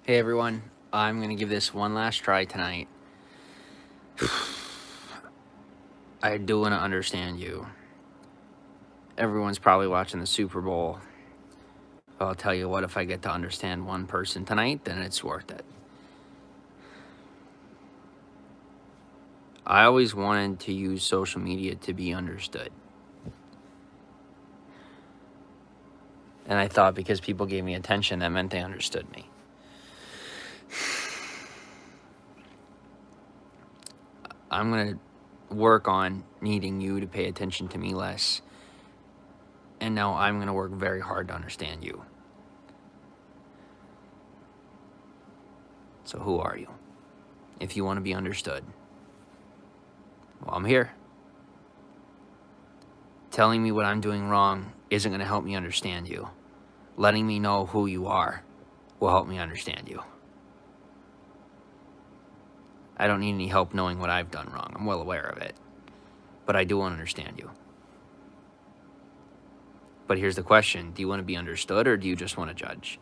Hey everyone, I'm going to give this one last try tonight. I do want to understand you. Everyone's probably watching the Super Bowl. I'll tell you what, if I get to understand one person tonight, then it's worth it. I always wanted to use social media to be understood. And I thought because people gave me attention, that meant they understood me. I'm going to work on needing you to pay attention to me less. And now I'm going to work very hard to understand you. So who are you? If you want to be understood, well, I'm here. Telling me what I'm doing wrong isn't going to help me understand you. Letting me know who you are will help me understand you. I don't need any help knowing what I've done wrong. I'm well aware of it. But I do want to understand you. But here's the question. Do you want to be understood or do you just want to judge?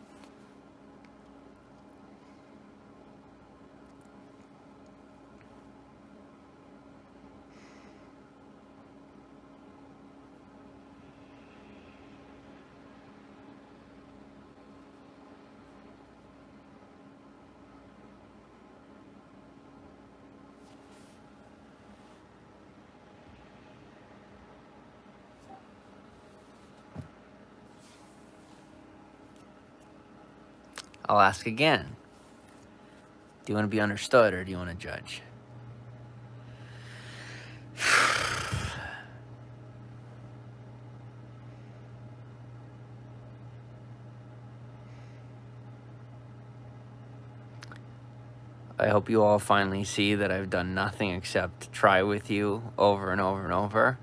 I'll ask again. Do you want to be understood or do you want to judge? I hope you all finally see that I've done nothing except try with you over and over and over.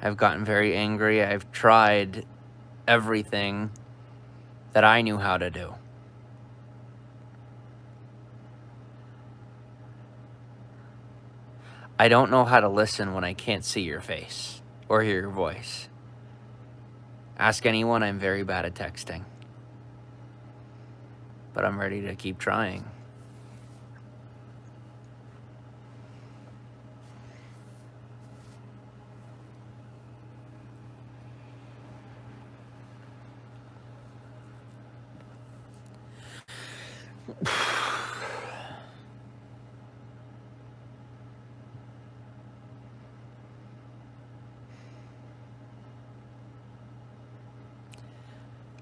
I've gotten very angry. I've tried everything that I knew how to do. I don't know how to listen when I can't see your face or hear your voice. Ask anyone, I'm very bad at texting. But I'm ready to keep trying.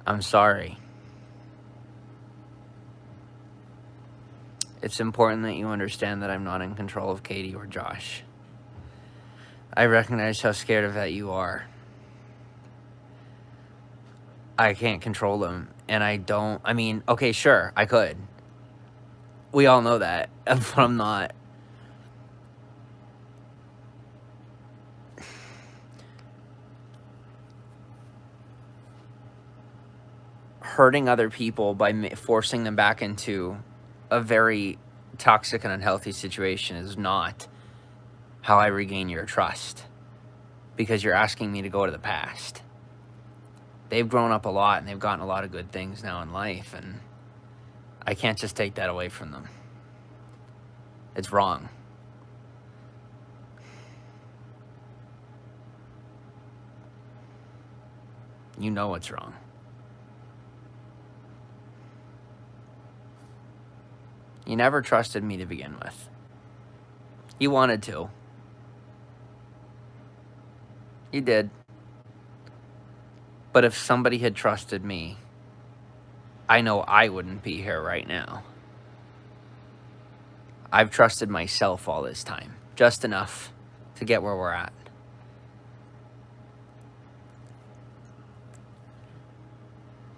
I'm sorry. It's important that you understand that I'm not in control of Katie or Josh. I recognize how scared of that you are. I can't control them, and okay, sure, I could. We all know that, but I'm not. Hurting other people by forcing them back into a very toxic and unhealthy situation is not how I regain your trust, because you're asking me to go to the past. They've grown up a lot and they've gotten a lot of good things now in life, and I can't just take that away from them. It's wrong. You know what's wrong. You never trusted me to begin with. You wanted to. You did. But if somebody had trusted me, I know I wouldn't be here right now. I've trusted myself all this time, just enough to get where we're at.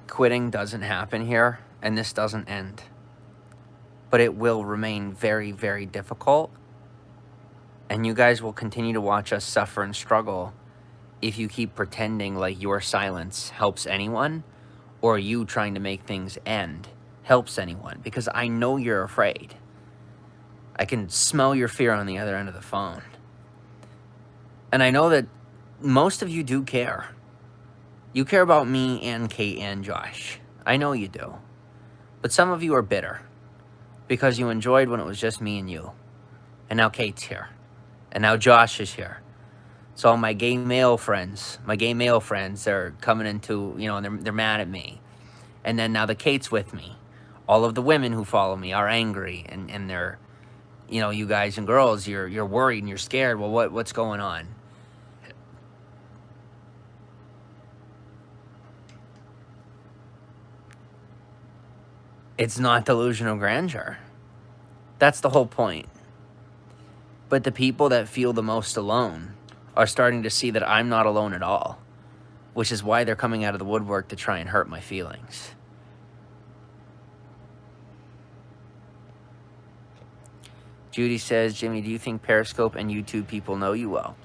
Quitting doesn't happen here, and this doesn't end. But it will remain very, very difficult. And you guys will continue to watch us suffer and struggle if you keep pretending like your silence helps anyone, or you trying to make things end helps anyone, because I know you're afraid. I can smell your fear on the other end of the phone. And I know that most of you do care. You care about me and Kate and Josh. I know you do. But some of you are bitter because you enjoyed when it was just me and you. And now Kate's here. And now Josh is here. So all my gay male friends, they're coming into, and they're mad at me. And then now the Kate's with me. All of the women who follow me are angry, and they're, you guys and girls, you're worried and you're scared. Well, what's going on? It's not delusional grandeur. That's the whole point. But the people that feel the most alone are starting to see that I'm not alone at all, which is why they're coming out of the woodwork to try and hurt my feelings. Judy says, Jimmy, do you think Periscope and YouTube people know you well?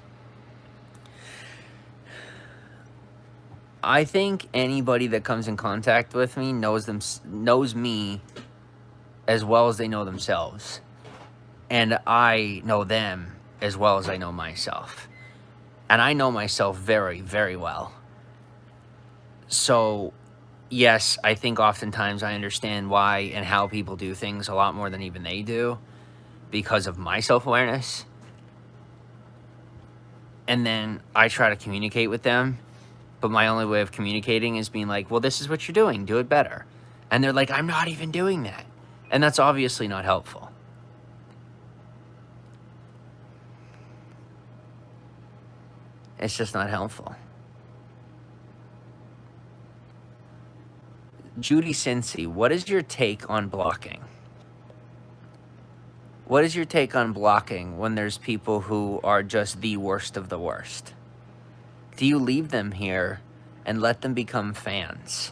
I think anybody that comes in contact with me knows me as well as they know themselves. And I know them as well as I know myself. And I know myself very, very well. So, yes, I think oftentimes I understand why and how people do things a lot more than even they do because of my self-awareness. And then I try to communicate with them, but my only way of communicating is being like, well, this is what you're doing, do it better. And they're like, I'm not even doing that. And that's obviously not helpful. It's just not helpful. Judy Cincy, what is your take on blocking? What is your take on blocking when there's people who are just the worst of the worst? Do you leave them here and let them become fans?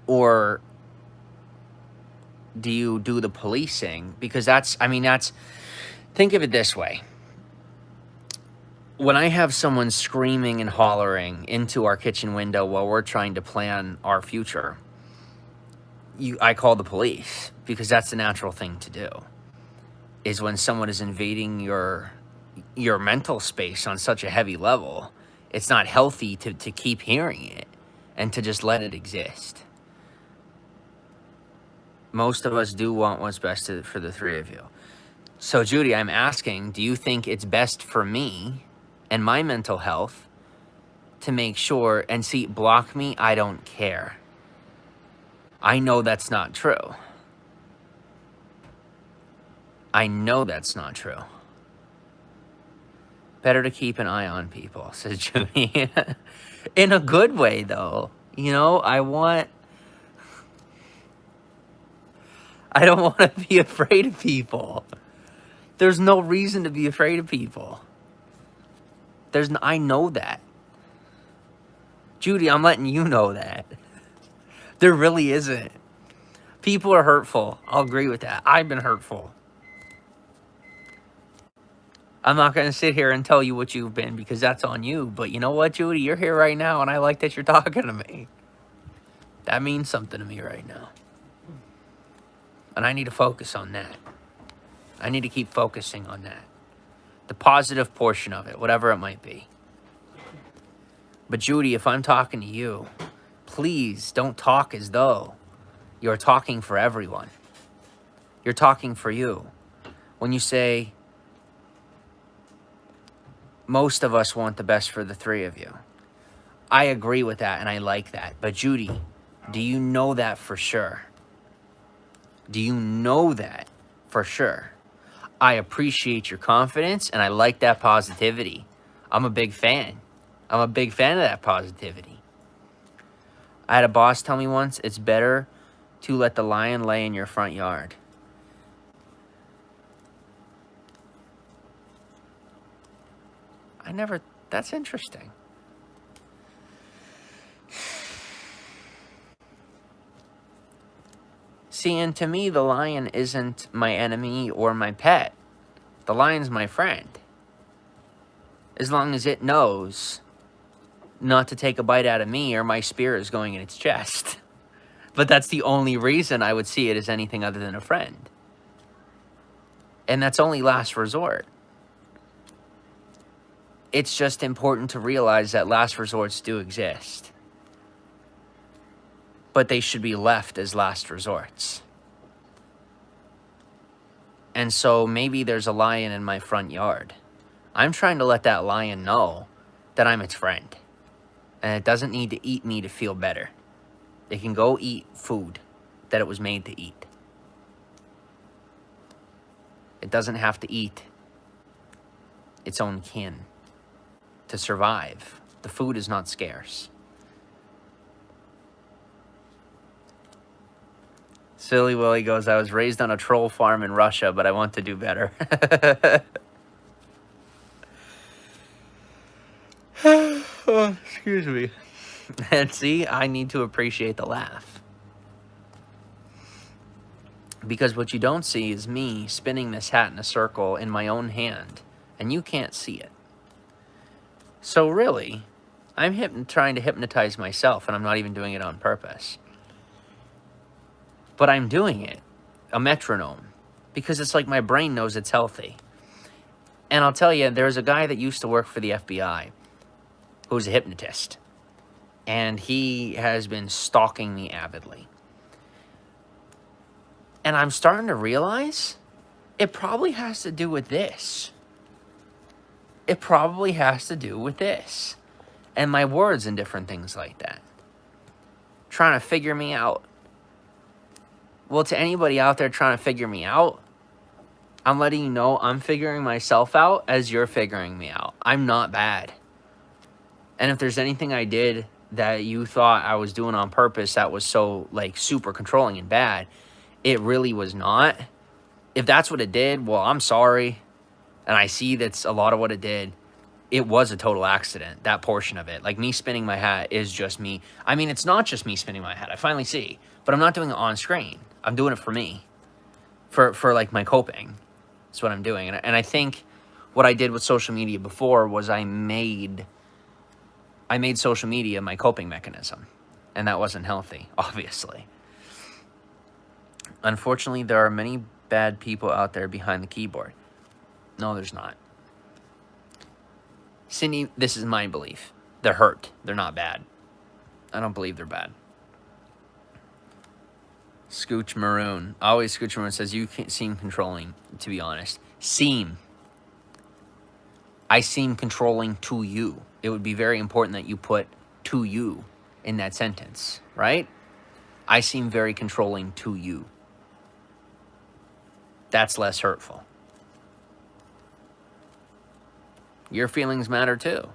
Or do you do the policing? Because think of it this way. When I have someone screaming and hollering into our kitchen window while we're trying to plan our future, I call the police, because that's the natural thing to do, is when someone is invading your mental space on such a heavy level, it's not healthy to keep hearing it and to just let it exist. Most of us do want what's best for the three of you. So, Judy, I'm asking, do you think it's best for me and my mental health to make sure, and see, block me, I don't care. I know that's not true. I know that's not true. Better to keep an eye on people, says Jimmy. In a good way, though. I don't want to be afraid of people. There's no reason to be afraid of people. I know that. Judy, I'm letting you know that. There really isn't. People are hurtful. I'll agree with that. I've been hurtful. I'm not going to sit here and tell you what you've been because that's on you. But you know what, Judy? You're here right now, and I like that you're talking to me. That means something to me right now. And I need to focus on that. I need to keep focusing on that. The positive portion of it, whatever it might be. But Judy, if I'm talking to you, please don't talk as though you're talking for everyone. You're talking for you. When you say, most of us want the best for the three of you, I agree with that and I like that. But Judy, do you know that for sure? Do you know that for sure? I appreciate your confidence and I like that positivity. I'm a big fan. I'm a big fan of that positivity. I had a boss tell me once, it's better to let the lion lay in your front yard. That's interesting. See, and to me, the lion isn't my enemy or my pet. The lion's my friend. As long as it knows not to take a bite out of me or my spear is going in its chest. But that's the only reason I would see it as anything other than a friend. And that's only last resort. It's just important to realize that last resorts do exist. but they should be left as last resorts. And so maybe there's a lion in my front yard. I'm trying to let that lion know that I'm its friend. And it doesn't need to eat me to feel better. It can go eat food that it was made to eat. It doesn't have to eat its own kin to survive. The food is not scarce. Silly Willie goes, I was raised on a troll farm in Russia, but I want to do better. Oh, excuse me. And see, I need to appreciate the laugh. Because what you don't see is me spinning this hat in a circle in my own hand, and you can't see it. So really, I'm trying to hypnotize myself, and I'm not even doing it on purpose. But I'm doing it, a metronome, because it's like my brain knows it's healthy. And I'll tell you, there's a guy that used to work for the FBI who's a hypnotist. And he has been stalking me avidly. And I'm starting to realize it probably has to do with this. It probably has to do with this. And my words and different things like that. Trying to figure me out. Well, to anybody out there trying to figure me out, I'm letting you know I'm figuring myself out as you're figuring me out. I'm not bad. And if there's anything I did that you thought I was doing on purpose that was so, like, super controlling and bad, it really was not. If that's what it did, well, I'm sorry. And I see that's a lot of what it did. It was a total accident, that portion of it. Like, me spinning my hat is just me. I mean, it's not just me spinning my hat. I finally see. But I'm not doing it on screen. I'm doing it for me. For like, my coping. That's what I'm doing. And I think what I did with social media before was I made social media my coping mechanism. And that wasn't healthy, obviously. Unfortunately, there are many bad people out there behind the keyboard. No, there's not. Cindy, this is my belief. They're hurt. They're not bad. I don't believe they're bad. Scooch Maroon. Always Scooch Maroon says, you can't seem controlling, to be honest. I seem controlling to you. It would be very important that you put to you in that sentence, right? I seem very controlling to you. That's less hurtful. Your feelings matter too.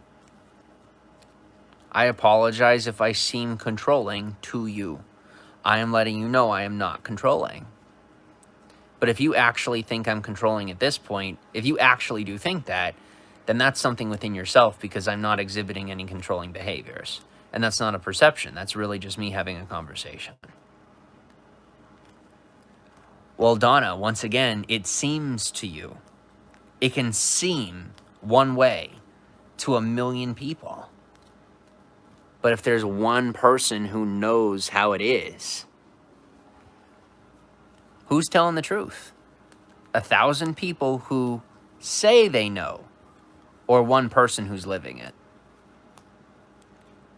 I apologize if I seem controlling to you. I am letting you know I am not controlling. But if you actually think I'm controlling at this point, if you actually do think that, then that's something within yourself, because I'm not exhibiting any controlling behaviors. And that's not a perception. That's really just me having a conversation. Well, Donna, once again, it seems to you. It can seem one way to a million people. But if there's one person who knows how it is, who's telling the truth? 1,000 people who say they know, or one person who's living it?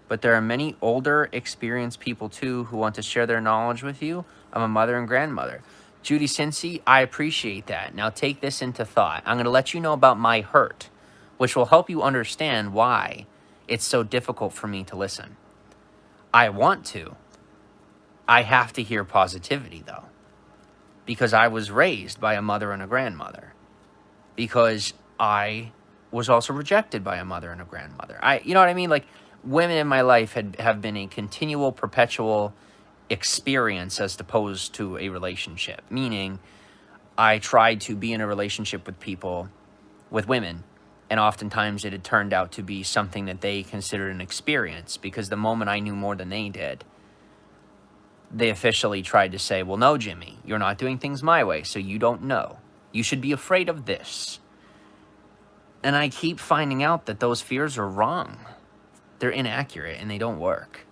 But there are many older, experienced people too who want to share their knowledge with you. I'm a mother and grandmother. Judy Cincy, I appreciate that. Now take this into thought. I'm going to let you know about my hurt, which will help you understand why it's so difficult for me to listen. I want to. I have to hear positivity, though, because I was raised by a mother and a grandmother, because I was also rejected by a mother and a grandmother. You know what I mean? Like, women in my life have been a continual, perpetual experience as opposed to a relationship, meaning I tried to be in a relationship with people, with women, and oftentimes it had turned out to be something that they considered an experience, because the moment I knew more than they did, they officially tried to say, well, no, Jimmy, you're not doing things my way, so you don't know. You should be afraid of this. And I keep finding out that those fears are wrong. They're inaccurate and they don't work.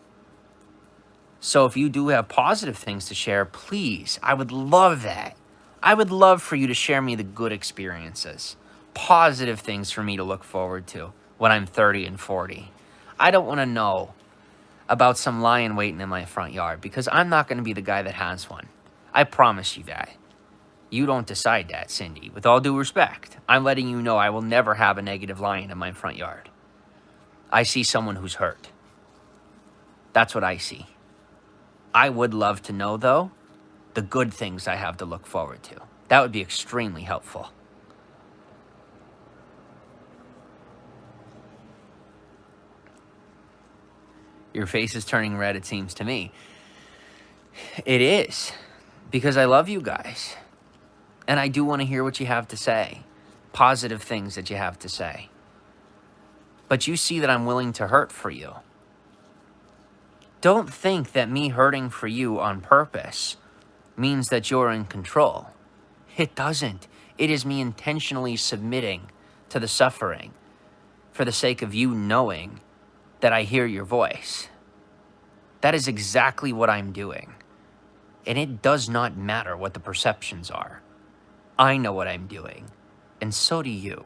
So if you do have positive things to share, please, I would love that. I would love for you to share me the good experiences, positive things for me to look forward to when I'm 30 and 40. I don't want to know about some lion waiting in my front yard, because I'm not going to be the guy that has one. I promise you that. You don't decide that, Cindy. With all due respect, I'm letting you know I will never have a negative lion in my front yard. I see someone who's hurt. That's what I see. I would love to know, though, the good things I have to look forward to. That would be extremely helpful. Your face is turning red, it seems to me. It is, because I love you guys. And I do want to hear what you have to say. Positive things that you have to say. But you see that I'm willing to hurt for you. Don't think that me hurting for you on purpose means that you're in control. It doesn't. It is me intentionally submitting to the suffering for the sake of you knowing that I hear your voice. That is exactly what I'm doing. And it does not matter what the perceptions are. I know what I'm doing, and so do you.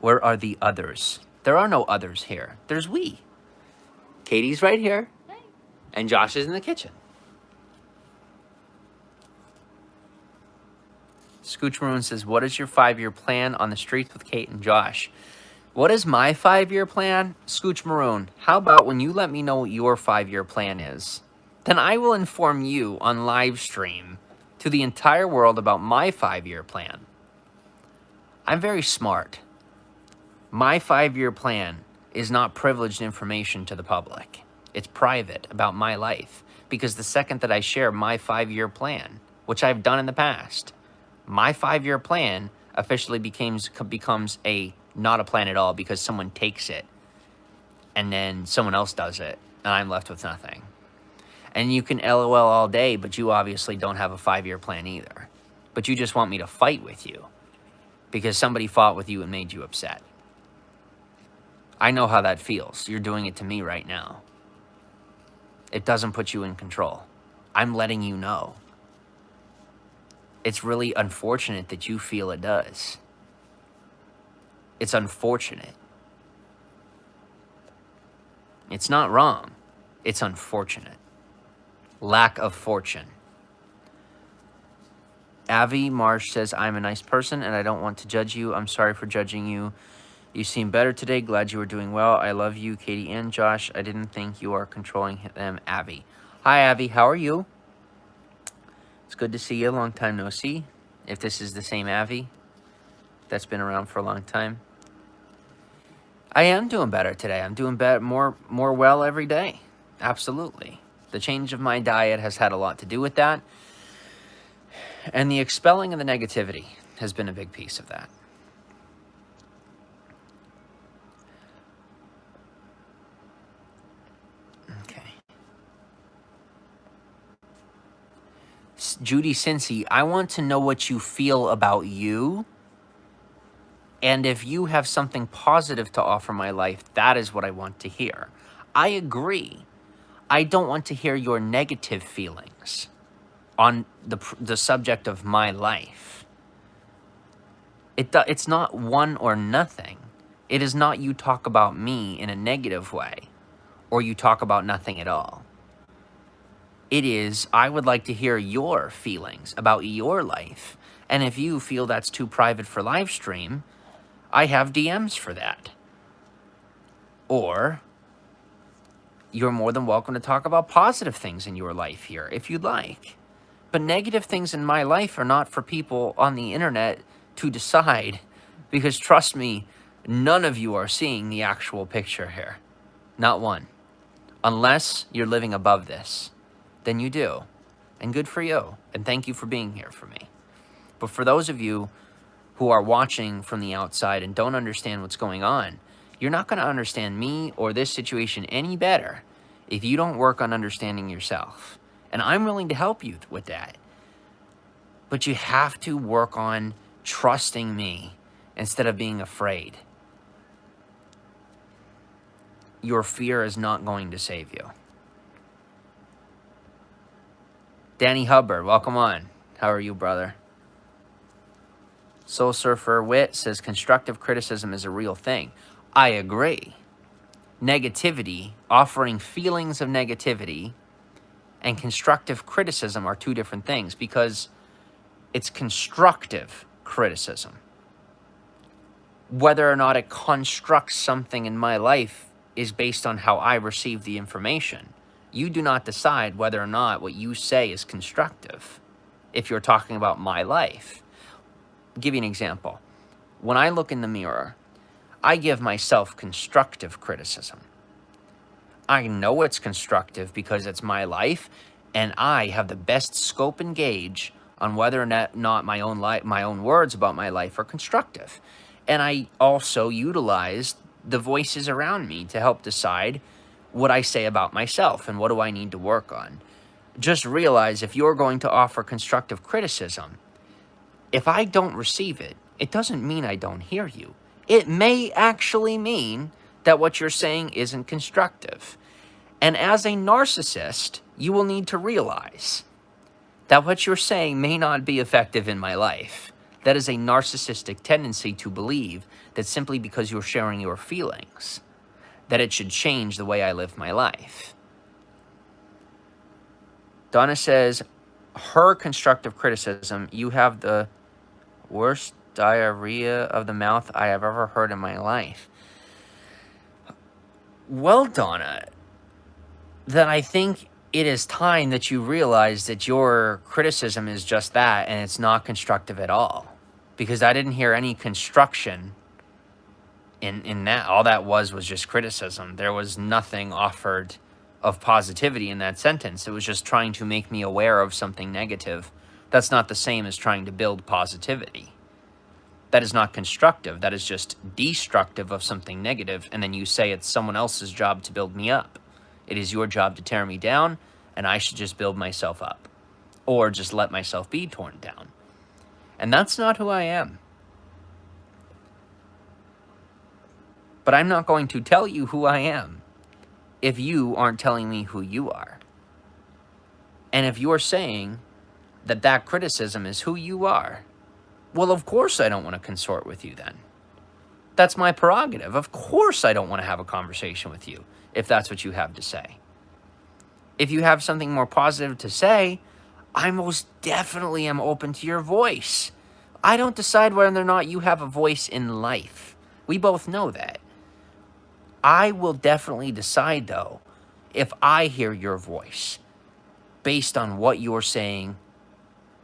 Where are the others? There are no others here. There's we. Katie's right here, and Josh is in the kitchen. Scooch Maroon says, what is your 5-year plan on the streets with Kate and Josh? What is my 5-year plan? Scooch Maroon, how about when you let me know what your 5-year plan is? Then I will inform you on live stream to the entire world about my 5-year plan. I'm very smart. My 5-year plan is not privileged information to the public. It's private about my life, because the second that I share my 5-year plan, which I've done in the past, my 5-year plan officially becomes not a plan at all, because someone takes it and then someone else does it and I'm left with nothing. And you can LOL all day, but you obviously don't have a 5-year plan either. But you just want me to fight with you because somebody fought with you and made you upset. I know how that feels. You're doing it to me right now. It doesn't put you in control. I'm letting you know. It's really unfortunate that you feel it does. It's unfortunate. It's not wrong. It's unfortunate. Lack of fortune. Avi Marsh says, I'm a nice person and I don't want to judge you. I'm sorry for judging you. You seem better today. Glad you were doing well. I love you, Katie and Josh. I didn't think you are controlling them, Avi. Hi, Avi. How are you? It's good to see you. Long time no see. If this is the same Avi that's been around for a long time. I am doing better today. I'm doing better, more well every day. Absolutely. The change of my diet has had a lot to do with that. And the expelling of the negativity has been a big piece of that. Okay. Judy Cincy, I want to know what you feel about you. And if you have something positive to offer my life, that is what I want to hear. I agree. I don't want to hear your negative feelings on the subject of my life. It's not one or nothing. It is not you talk about me in a negative way or you talk about nothing at all. It is, I would like to hear your feelings about your life. And if you feel that's too private for live stream, I have DMs for that. Or you're more than welcome to talk about positive things in your life here if you'd like. But negative things in my life are not for people on the internet to decide, because trust me, none of you are seeing the actual picture here. Not one. Unless you're living above this, then you do. And good for you. And thank you for being here for me. But for those of you who are watching from the outside and don't understand what's going on, you're not going to understand me or this situation any better if you don't work on understanding yourself. And I'm willing to help you with that. But you have to work on trusting me instead of being afraid. Your fear is not going to save you. Danny Hubbard, welcome on. How are you, brother? Soul Surfer Wit says constructive criticism is a real thing. I agree. Negativity, offering feelings of negativity, and constructive criticism are two different things, because it's constructive criticism. Whether or not it constructs something in my life is based on how I receive the information. You do not decide whether or not what you say is constructive if you're talking about my life. I'll give you an example. When I look in the mirror, I give myself constructive criticism. I know it's constructive because it's my life, and I have the best scope and gauge on whether or not my own words about my life are constructive. And I also utilize the voices around me to help decide what I say about myself and what do I need to work on. Just realize, if you're going to offer constructive criticism, if I don't receive it, it doesn't mean I don't hear you. It may actually mean that what you're saying isn't constructive. And as a narcissist, you will need to realize that what you're saying may not be effective in my life. That is a narcissistic tendency to believe that simply because you're sharing your feelings, that it should change the way I live my life. Donna says, her constructive criticism, you have the worst diarrhea of the mouth I have ever heard in my life. Well, Donna, then I think it is time that you realize that your criticism is just that, and it's not constructive at all. Because I didn't hear any construction in that. All that was just criticism. There was nothing offered of positivity in that sentence. It was just trying to make me aware of something negative. That's not the same as trying to build positivity. That is not constructive. That is just destructive of something negative, and then you say it's someone else's job to build me up. It is your job to tear me down, and I should just build myself up, or just let myself be torn down. And that's not who I am. But I'm not going to tell you who I am if you aren't telling me who you are. And if you're saying that that criticism is who you are, well, of course I don't want to consort with you then. That's my prerogative. Of course I don't want to have a conversation with you if that's what you have to say. If you have something more positive to say, I most definitely am open to your voice. I don't decide whether or not you have a voice in life. We both know that. I will definitely decide, though, if I hear your voice based on what you're saying,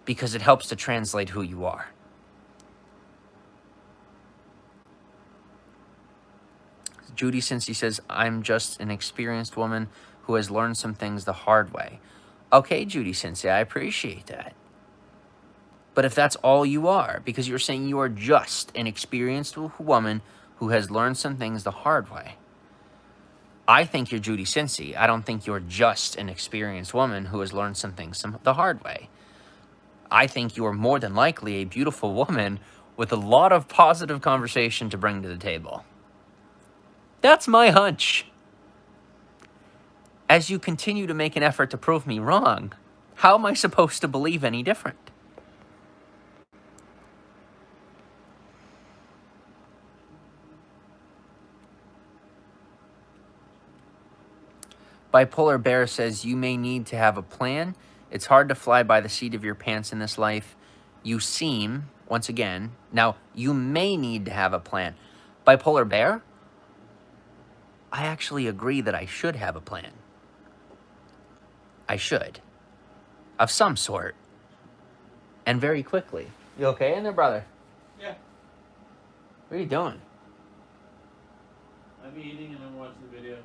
because it helps to translate who you are. Judy Cincy says, I'm just an experienced woman who has learned some things the hard way. Okay, Judy Cincy, I appreciate that. But if that's all you are, because you're saying you are just an experienced woman who has learned some things the hard way, I think you're Judy Cincy. I don't think you're just an experienced woman who has learned some things the hard way. I think you are more than likely a beautiful woman with a lot of positive conversation to bring to the table. That's my hunch. As you continue to make an effort to prove me wrong, how am I supposed to believe any different? Bipolar Bear says, you may need to have a plan. It's hard to fly by the seat of your pants in this life. You seem, once again, now you may need to have a plan. Bipolar Bear, I actually agree that I should have a plan. I should. Of some sort. And very quickly. You okay in there, brother? Yeah. What are you doing? I'm eating and I'm watching the video.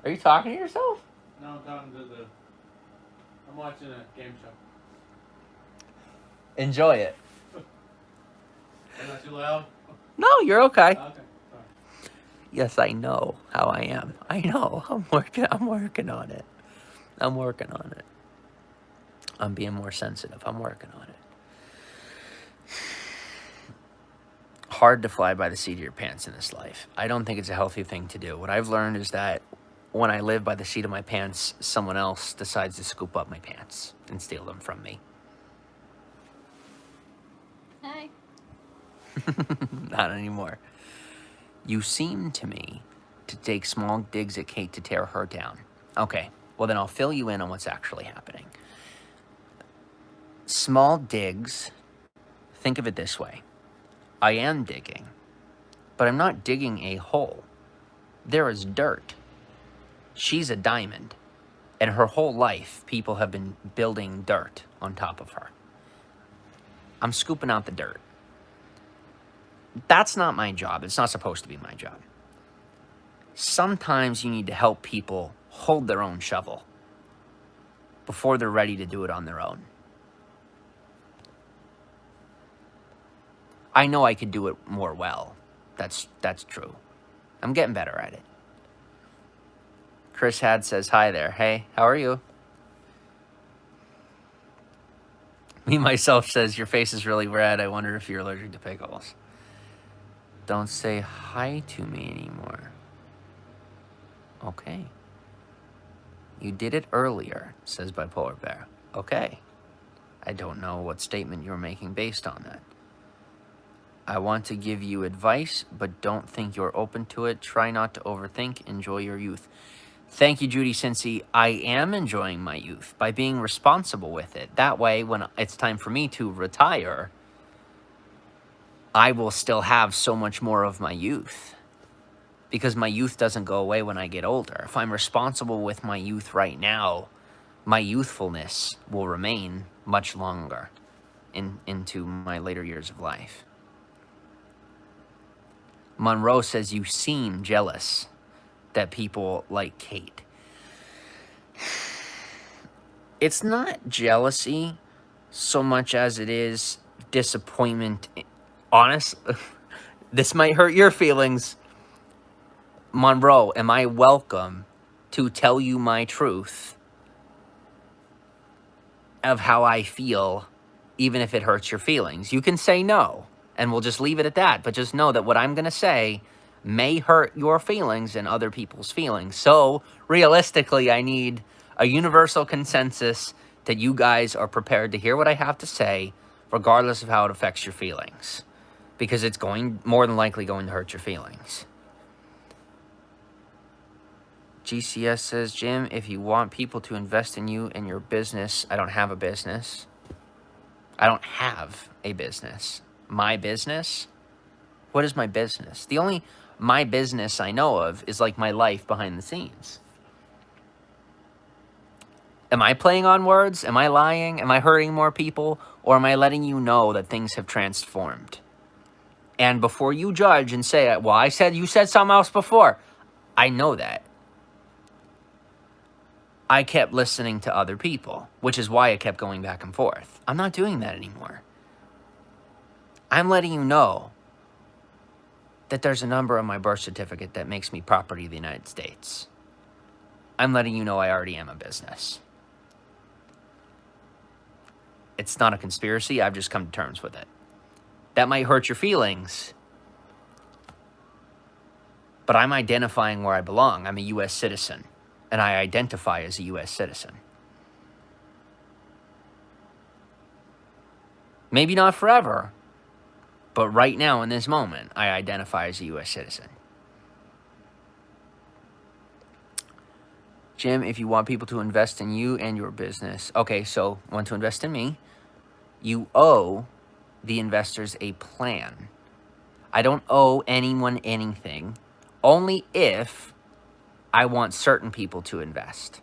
Are you talking to yourself? No, I'm talking to I'm watching a game show. Enjoy it. Am I not too loud? No, you're okay. Okay. Sorry. Yes, I know how I am. I know. I'm working on it. I'm working on it. I'm being more sensitive. I'm working on it. Hard to fly by the seat of your pants in this life. I don't think it's a healthy thing to do. What I've learned is that when I live by the seat of my pants, someone else decides to scoop up my pants and steal them from me. Hi. Not anymore. You seem to me to take small digs at Kate to tear her down. Okay, well then I'll fill you in on what's actually happening. Small digs, think of it this way. I am digging, but I'm not digging a hole. There is dirt. She's a diamond, and her whole life, people have been building dirt on top of her. I'm scooping out the dirt. That's not my job. It's not supposed to be my job. Sometimes you need to help people hold their own shovel before they're ready to do it on their own. I know I could do it more well. That's true. I'm getting better at it. Chris Had says, hi there. Hey, how are you? Me, myself says, your face is really red. I wonder if you're allergic to pickles. Don't say hi to me anymore. Okay. You did it earlier, says Bipolar Bear. Okay. I don't know what statement you're making based on that. I want to give you advice, but don't think you're open to it. Try not to overthink. Enjoy your youth. Thank you, Judy Cincy. I am enjoying my youth by being responsible with it. That way, when it's time for me to retire, I will still have so much more of my youth, because my youth doesn't go away when I get older. If I'm responsible with my youth right now, my youthfulness will remain much longer into my later years of life. Monroe says, you seem jealous that people like Kate. It's not jealousy so much as it is disappointment. Honest, this might hurt your feelings. Monroe, am I welcome to tell you my truth of how I feel, even if it hurts your feelings? You can say no, and we'll just leave it at that. But just know that what I'm going to say may hurt your feelings and other people's feelings. So realistically, I need a universal consensus that you guys are prepared to hear what I have to say, regardless of how it affects your feelings, because it's more than likely going to hurt your feelings. GCS says, Jim, if you want people to invest in you and your business, I don't have a business. I don't have a business. My business? What is my business? The only my business I know of is like my life behind the scenes. Am I playing on words? Am I lying? Am I hurting more people? Or am I letting you know that things have transformed? And before you judge and say, well, you said something else before. I know that. I kept listening to other people, which is why I kept going back and forth. I'm not doing that anymore. I'm letting you know that there's a number on my birth certificate that makes me property of the United States. I'm letting you know I already am a business. It's not a conspiracy. I've just come to terms with it. That might hurt your feelings, but I'm identifying where I belong. I'm a U.S. citizen, and I identify as a U.S. citizen. Maybe not forever, but right now in this moment, I identify as a U.S. citizen. Jim, if you want people to invest in you and your business. Okay, so want to invest in me, you owe the investors a plan. I don't owe anyone anything, only if I want certain people to invest.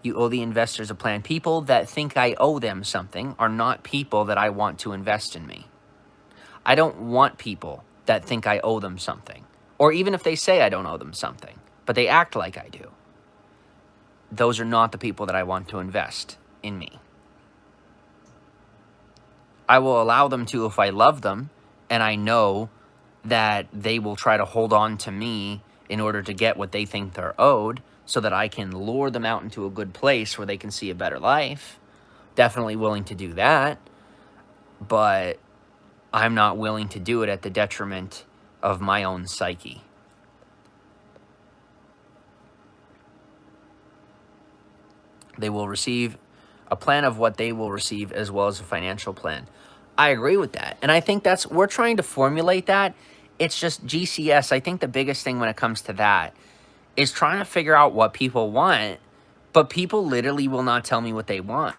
You owe the investors a plan. People that think I owe them something are not people that I want to invest in me. I don't want people that think I owe them something, or even if they say I don't owe them something, but they act like I do. Those are not the people that I want to invest in me. I will allow them to if I love them, and I know that they will try to hold on to me in order to get what they think they're owed, so that I can lure them out into a good place where they can see a better life. Definitely willing to do that, but I'm not willing to do it at the detriment of my own psyche. They will receive a plan of what they will receive, as well as a financial plan. I agree with that. And I think we're trying to formulate that. It's just GCS. I think the biggest thing when it comes to that is trying to figure out what people want, but people literally will not tell me what they want.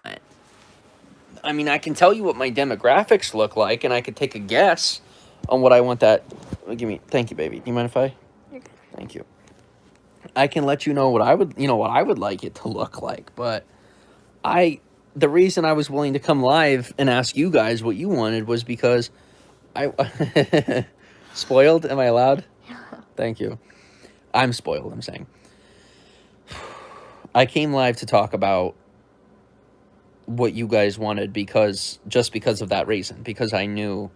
I mean, I can tell you what my demographics look like, and I could take a guess on what I want that. Thank you, baby. Do you mind if I? You're good. Thank you. I can let you know what I would like it to look like, but the reason I was willing to come live and ask you guys what you wanted was because I spoiled. Am I allowed? Yeah. Thank you. I'm spoiled. I'm saying. I came live to talk about what you guys wanted because of that reason, because I knew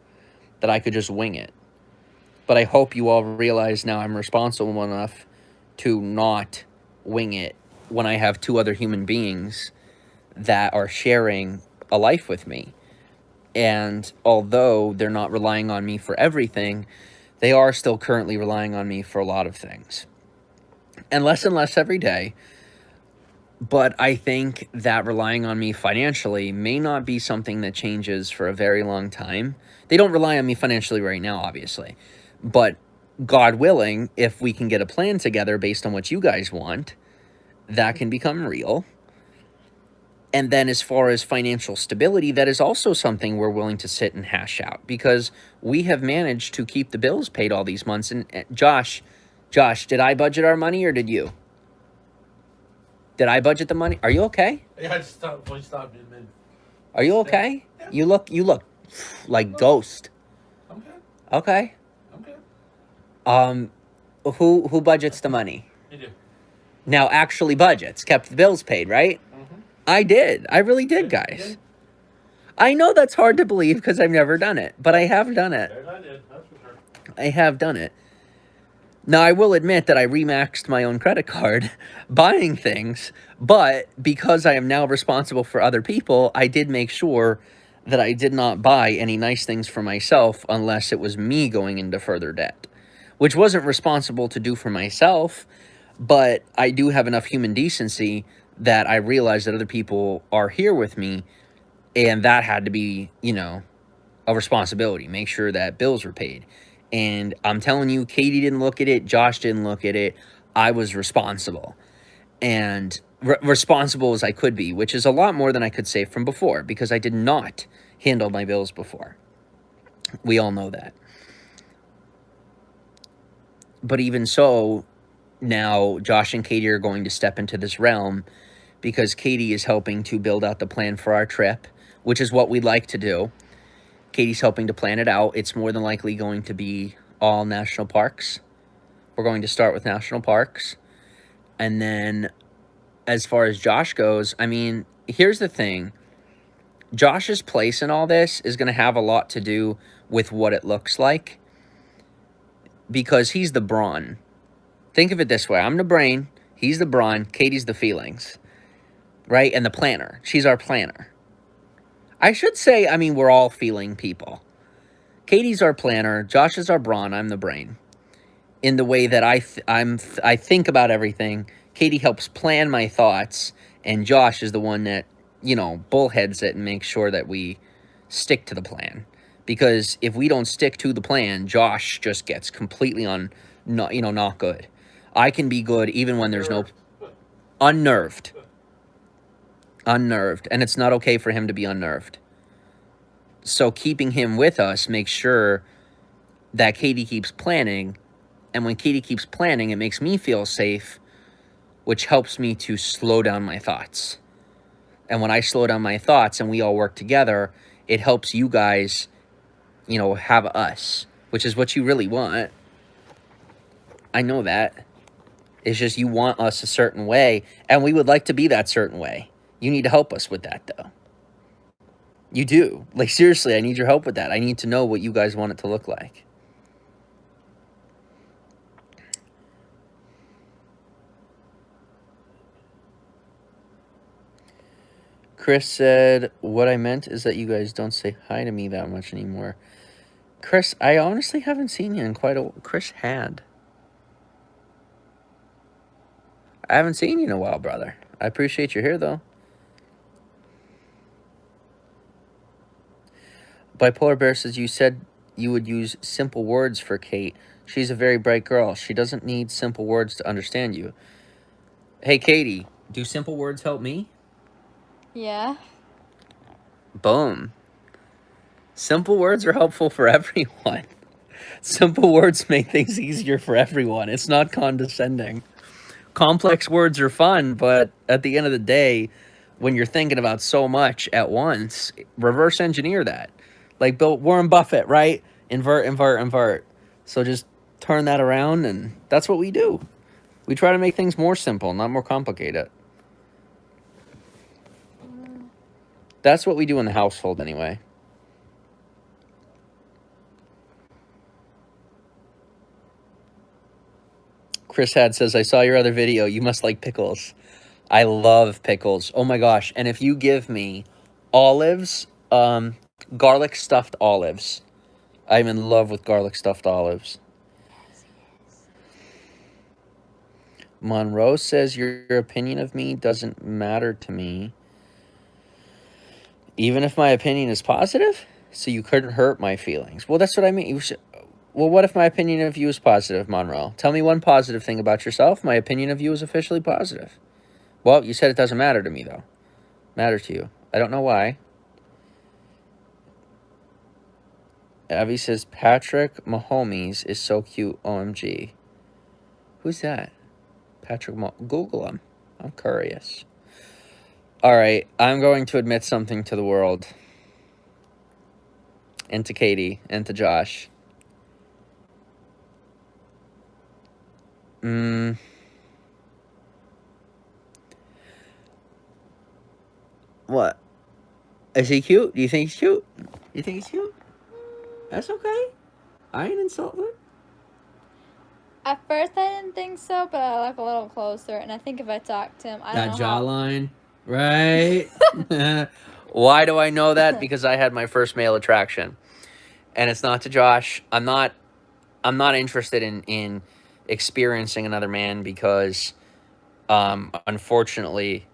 that I could just wing it. But I hope you all realize now I'm responsible enough to not wing it when I have two other human beings that are sharing a life with me. And although they're not relying on me for everything, they are still currently relying on me for a lot of things. And less every day. But I think that relying on me financially may not be something that changes for a very long time. They don't rely on me financially right now, obviously. But God willing, if we can get a plan together based on what you guys want, that can become real. And then as far as financial stability, that is also something we're willing to sit and hash out, because we have managed to keep the bills paid all these months. And Josh, did I budget our money or did you? Did I budget the money? Are you okay? Yeah, I just stopped. Boy, stop in mid. Are you okay? Yeah. You look like Ghost. I'm good. Okay. I'm good. Who budgets the money? You do. Now actually budgets, kept the bills paid, right? Mm-hmm. I did. I really did, guys. I know that's hard to believe because I've never done it, but I have done it. There I did. That's for sure. I have done it. Now, I will admit that I remaxed my own credit card buying things, but because I am now responsible for other people, I did make sure that I did not buy any nice things for myself unless it was me going into further debt, which wasn't responsible to do for myself, but I do have enough human decency that I realize that other people are here with me, and that had to be, a responsibility. Make sure that bills were paid. And I'm telling you, Katie didn't look at it. Josh didn't look at it. I was responsible. And responsible as I could be, which is a lot more than I could say from before, because I did not handle my bills before. We all know that. But even so, now Josh and Katie are going to step into this realm because Katie is helping to build out the plan for our trip, which is what we'd like to do. Katie's helping to plan it out. It's more than likely going to be all national parks. We're going to start with national parks. And then as far as Josh goes, I mean, here's the thing. Josh's place in all this is going to have a lot to do with what it looks like, because he's the brawn. Think of it this way. I'm the brain. He's the brawn. Katie's the feelings, right? And the planner. She's our planner. I should say, I mean, we're all feeling people. Katie's our planner. Josh is our brawn. I'm the brain. In the way that I think about everything. Katie helps plan my thoughts. And Josh is the one that, bullheads it and makes sure that we stick to the plan. Because if we don't stick to the plan, Josh just gets completely not good. I can be good even when there's no... Unnerved. Unnerved. And it's not okay for him to be unnerved. So keeping him with us makes sure that Katie keeps planning. And when Katie keeps planning, it makes me feel safe, which helps me to slow down my thoughts. And when I slow down my thoughts and we all work together, it helps you guys, have us, which is what you really want. I know that. It's just you want us a certain way, and we would like to be that certain way. You need to help us with that, though. You do. Like, seriously, I need your help with that. I need to know what you guys want it to look like. Chris said, what I meant is that you guys don't say hi to me that much anymore. Chris, I honestly haven't seen you in quite a... Chris had. I haven't seen you in a while, brother. I appreciate you're here, though. Bipolar Bear says, you said you would use simple words for Kate. She's a very bright girl. She doesn't need simple words to understand you. Hey, Katie, do simple words help me? Yeah. Boom. Simple words are helpful for everyone. Simple words make things easier for everyone. It's not condescending. Complex words are fun, but at the end of the day, when you're thinking about so much at once, reverse engineer that. Like Warren Buffett, right? Invert, invert, invert. So just turn that around, and that's what we do. We try to make things more simple, not more complicated. That's what we do in the household anyway. Chris Had says, I saw your other video. You must like pickles. I love pickles. Oh my gosh. And if you give me olives, garlic stuffed olives. I'm in love with garlic stuffed olives. Monroe says, your opinion of me doesn't matter to me. Even if my opinion is positive? So you couldn't hurt my feelings. Well, that's what I mean. Well, what if my opinion of you is positive, Monroe? Tell me one positive thing about yourself. My opinion of you is officially positive. Well, you said it doesn't matter to me, though. Matter to you. I don't know why. Avi says, Patrick Mahomes is so cute, OMG. Who's that? Patrick Mahomes. Google him. I'm curious. All right, I'm going to admit something to the world. And to Katie. And to Josh. What? Is he cute? Do you think he's cute? You think he's cute? That's okay. I ain't insulting. At first, I didn't think so, but I look a little closer, and I think if I talk to him, I don't know jawline, right? Why do I know that? Because I had my first male attraction, and it's not to Josh. I'm not interested in experiencing another man because, unfortunately,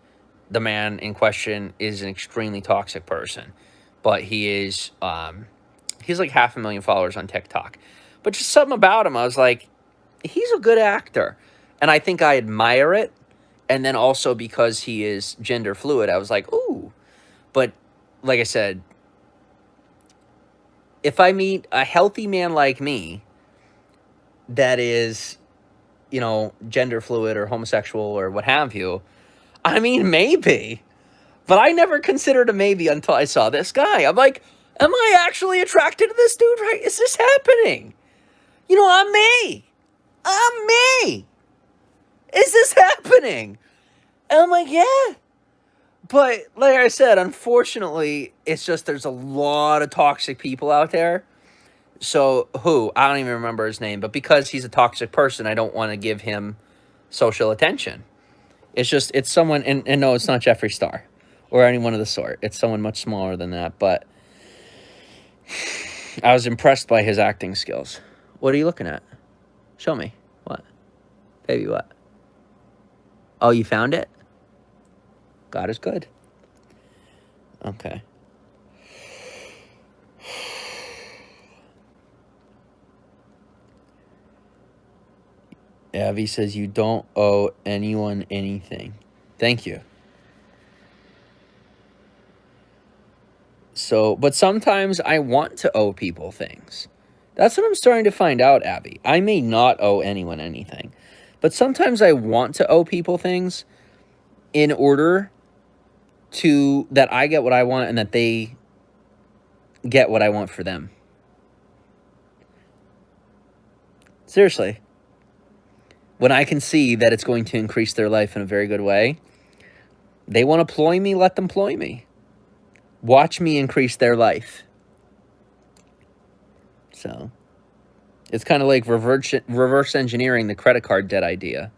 the man in question is an extremely toxic person, but he is he's like 500,000 followers on TikTok. But just something about him, I was like, he's a good actor. And I think I admire it. And then also because he is gender fluid, I was like, ooh. But like I said, if I meet a healthy man like me that is, you know, gender fluid or homosexual or what have you, I mean, maybe. But I never considered a maybe until I saw this guy. I'm like, am I actually attracted to this dude? Right? Is this happening? You know, I'm me. I'm me. Is this happening? And I'm like, yeah. But like I said, unfortunately, it's just there's a lot of toxic people out there. So I don't even remember his name, but because he's a toxic person, I don't want to give him social attention. It's someone, and no, it's not Jeffree Star or anyone of the sort. It's someone much smaller than that, but I was impressed by his acting skills. What are you looking at? Show me. What? Baby, what? Oh, you found it? God is good. Okay. Avi says you don't owe anyone anything. Thank you. So, but sometimes I want to owe people things. That's what I'm starting to find out, Abby. I may not owe anyone anything, but sometimes I want to owe people things in order to that I get what I want and that they get what I want for them. Seriously. When I can see that it's going to increase their life in a very good way, they want to ploy me, let them ploy me. Watch me increase their life. So, it's kind of like reverse engineering the credit card debt idea.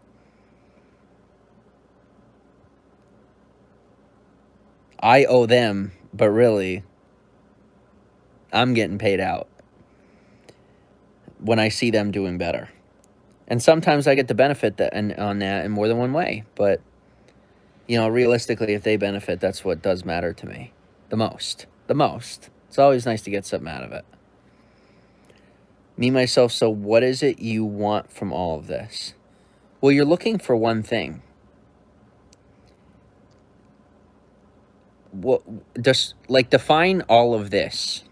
I owe them, but really, I'm getting paid out when I see them doing better. And sometimes I get to benefit on that in more than one way. But, you know, realistically, if they benefit, that's what does matter to me. The most. It's always nice to get something out of it. Me, myself, so what is it you want from all of this? Well, you're looking for one thing. What, just like define all of this.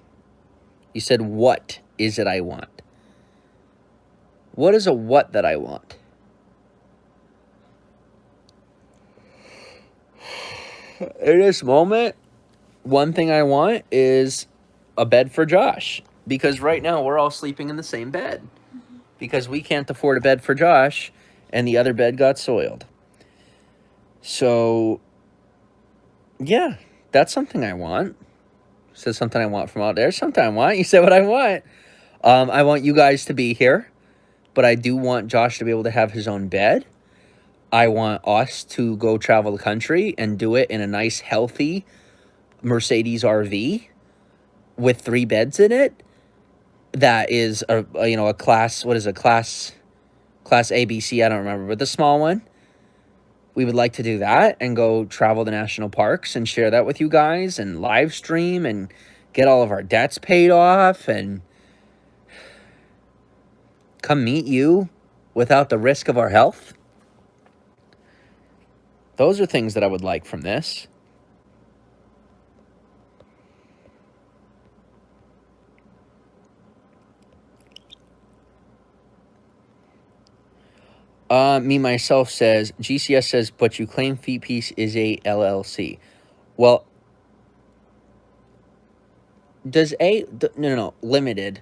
You said, what is it I want? What is a what that I want? In this moment, one thing I want is a bed for Josh. Because right now we're all sleeping in the same bed. Because we can't afford a bed for Josh and the other bed got soiled. So, yeah, that's something I want. Says something I want from out there. Something I want. You said what I want. I want you guys to be here. But I do want Josh to be able to have his own bed. I want us to go travel the country and do it in a nice, healthy Mercedes RV with 3 beds in it. That is a class. What is a class ABC? I don't remember, but the small one. We would like to do that and go travel the national parks and share that with you guys and live stream and get all of our debts paid off and come meet you without the risk of our health. Those are things that I would like from this. Me, myself says, GCS says, but you claim Fee Piece is a LLC. Well, does no, limited.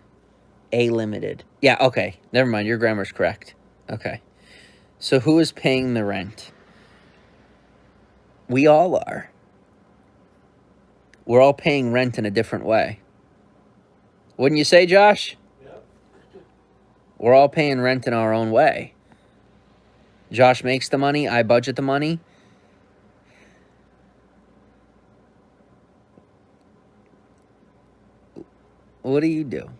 A limited. Yeah, okay. Never mind. Your grammar's correct. Okay. So who is paying the rent? We all are. We're all paying rent in a different way. Wouldn't you say, Josh? Yep. We're all paying rent in our own way. Josh makes the money. I budget the money. What do you do?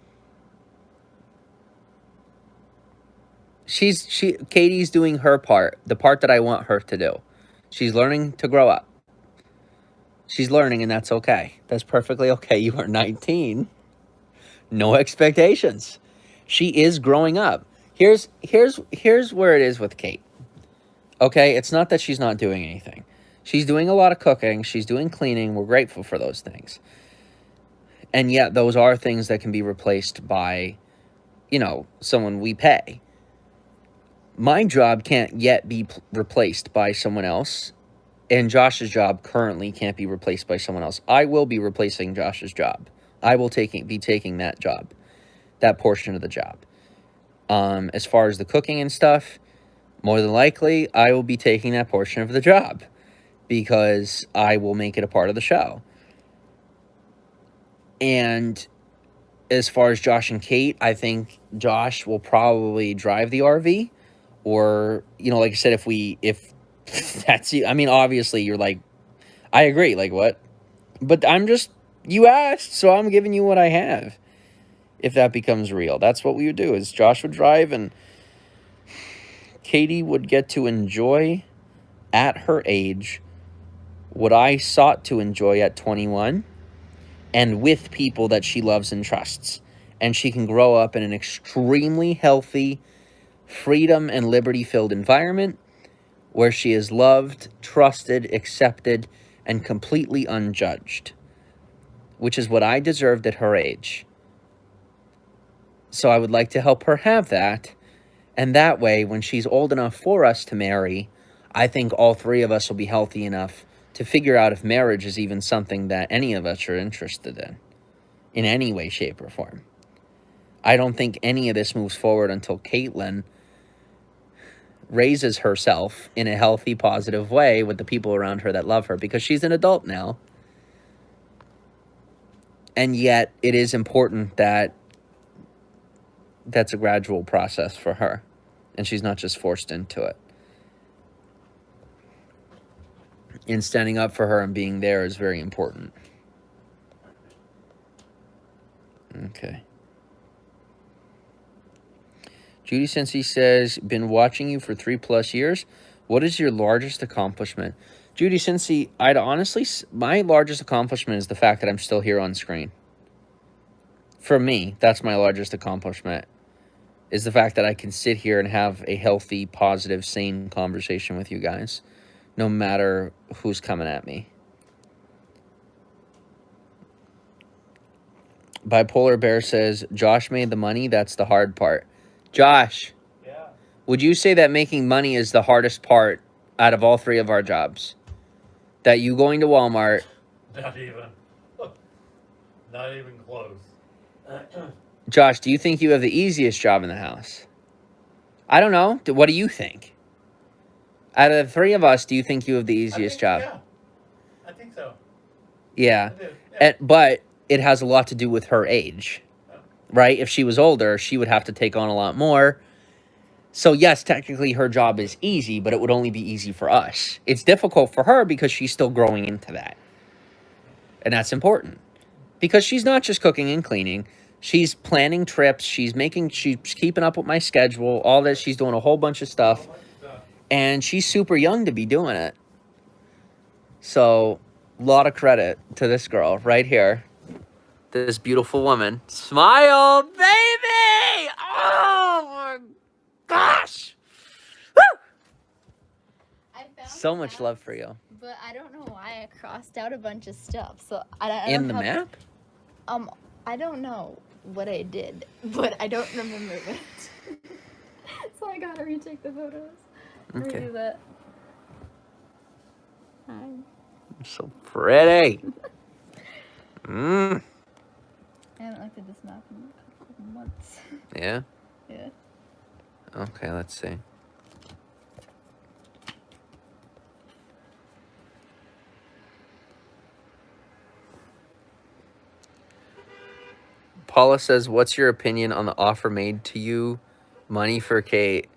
Katie's doing her part, the part that I want her to do. She's learning to grow up. She's learning, and that's okay. That's perfectly okay. You are 19. No expectations. She is growing up. Here's where it is with Kate. Okay, it's not that she's not doing anything. She's doing a lot of cooking. She's doing cleaning. We're grateful for those things. And yet, those are things that can be replaced by, someone we pay. My job can't yet be replaced by someone else. And Josh's job currently can't be replaced by someone else. I will be replacing Josh's job. I will be taking that job, that portion of the job. As far as the cooking and stuff, more than likely, I will be taking that portion of the job because I will make it a part of the show. And as far as Josh and Kate, I think Josh will probably drive the RV. Or, like I said, if that's you, I mean, obviously you're like, I agree, like what? But you asked, so I'm giving you what I have. If that becomes real, that's what we would do, is Josh would drive and Katie would get to enjoy at her age what I sought to enjoy at 21 and with people that she loves and trusts. And she can grow up in an extremely healthy, freedom and liberty-filled environment where she is loved, trusted, accepted, and completely unjudged, which is what I deserved at her age. So I would like to help her have that, and that way, when she's old enough for us to marry, I think all 3 of us will be healthy enough to figure out if marriage is even something that any of us are interested in any way, shape, or form. I don't think any of this moves forward until Caitlin raises herself in a healthy, positive way with the people around her that love her, because she's an adult now. And yet, it is important that that's a gradual process for her, and she's not just forced into it. And standing up for her and being there is very important. Okay. Judy Sensei says, been watching you for 3+ years. What is your largest accomplishment? Judy Sensei, I'd honestly, my largest accomplishment is the fact that I'm still here on screen. For me, that's my largest accomplishment, is the fact that I can sit here and have a healthy, positive, sane conversation with you guys, no matter who's coming at me. Bipolar Bear says, Josh made the money. That's the hard part. Josh, Yeah. would you say that making money is the hardest part out of all three of our jobs? That you going to Walmart... Not even. Not even close. Josh, do you think you have the easiest job in the house? I don't know. What do you think? Out of the three of us, do you think you have the easiest job? Yeah. I think so. Yeah. I do. Yeah. But it has a lot to do with her age, right? If she was older, she would have to take on a lot more. So yes, technically her job is easy, but it would only be easy for us. It's difficult for her because she's still growing into that. And that's important. Because she's not just cooking and cleaning. She's planning trips. She's keeping up with my schedule. All this. She's doing a whole bunch of stuff. And she's super young to be doing it. So, a lot of credit to this girl right here. This beautiful woman. Smile, baby! Oh my gosh! Woo! I found So much maps, love for you. But I don't know why I crossed out a bunch of stuff. So I don't In the have- map? I don't know what I did, but I don't remember it. So I gotta retake the photos. Okay. Redo that. Hi. So pretty. Mm. I haven't looked at this map in a couple of months. Yeah? Yeah. Okay, let's see. Paula says, what's your opinion on the offer made to you, money for Kate?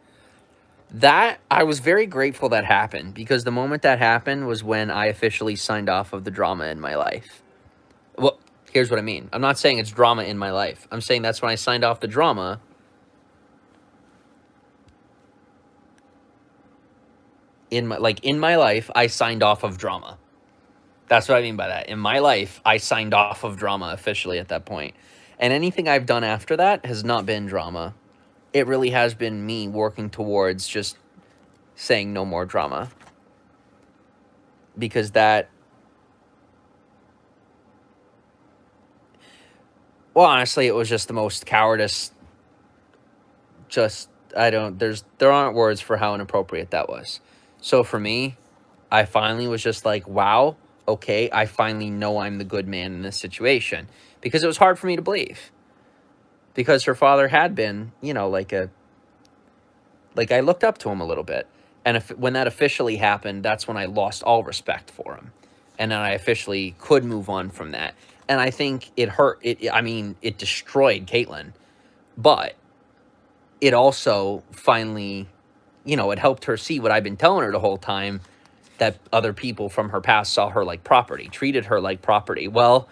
That, I was very grateful that happened, because the moment that happened was when I officially signed off of the drama in my life. Well, here's what I mean. I'm not saying it's drama in my life. I'm saying that's when I signed off the drama. In my life, I signed off of drama. That's what I mean by that. In my life, I signed off of drama officially at that point. And anything I've done after that has not been drama. It really has been me working towards just saying no more drama. Because that... Well, honestly, it was just the most cowardice. Just, there aren't words for how inappropriate that was. So for me, I finally was just like, wow, okay, I finally know I'm the good man in this situation. Because it was hard for me to believe. Because her father had been, you know, like I looked up to him a little bit. And when that officially happened, that's when I lost all respect for him. And then I officially could move on from that. And I think it hurt. It destroyed Caitlin. But it also finally, you know, it helped her see what I've been telling her the whole time, that other people from her past saw her like property, treated her like property. Well,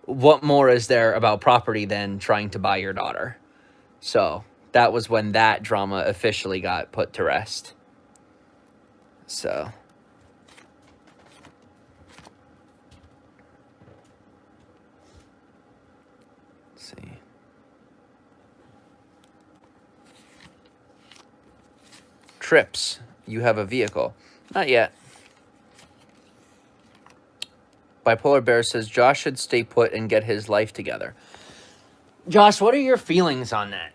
what more is there about property than trying to buy your daughter? So that was when that drama officially got put to rest. So... see. Trips. You have a vehicle. Not yet. Bipolar Bear says, Josh should stay put and get his life together. Josh, what are your feelings on that?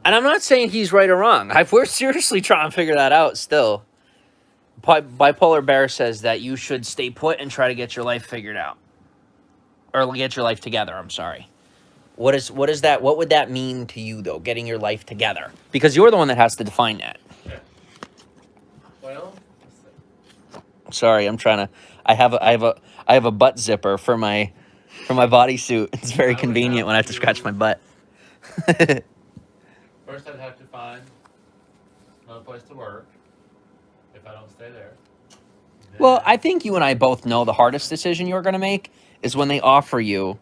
And I'm not saying he's right or wrong. We're seriously trying to figure that out still. Bipolar Bear says that you should stay put and try to get your life figured out. Or get your life together, I'm sorry. What is that? What would that mean to you, though, getting your life together? Because you're the one that has to define that. Yeah. Well, Sorry, I'm trying to... I have a butt zipper for my bodysuit. It's very convenient when I have to scratch my butt. first I'd have to find another place to work if I don't stay there. Well, I think you and I both know the hardest decision you're going to make is when they offer you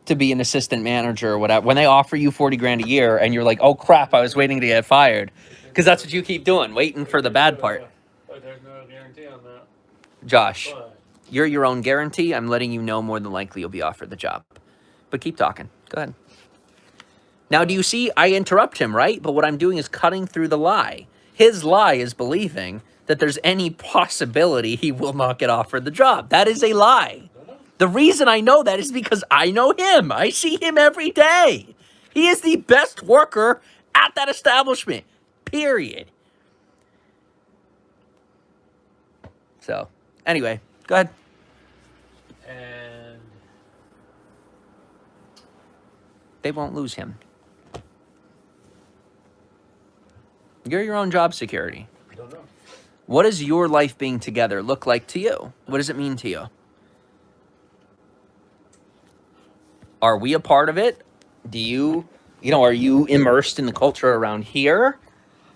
to be an assistant manager or whatever. When they offer you $40,000 a year and you're like, oh crap, I was waiting to get fired. Because that's what you keep doing, waiting for the bad part. But there's no guarantee on that. Josh, But you're your own guarantee. I'm letting you know more than likely you'll be offered the job. But keep talking. Go ahead. Now, do you see? I interrupt him, right? But what I'm doing is cutting through the lie. His lie is believing that there's any possibility he will not get offered the job. That is a lie. The reason I know that is because I know him. I see him every day. He is the best worker at that establishment, period. So, anyway, go ahead. And They won't lose him. You're your own job security. I don't know. What does your life being together look like to you? What does it mean to you? Are we a part of it? Do you, are you immersed in the culture around here?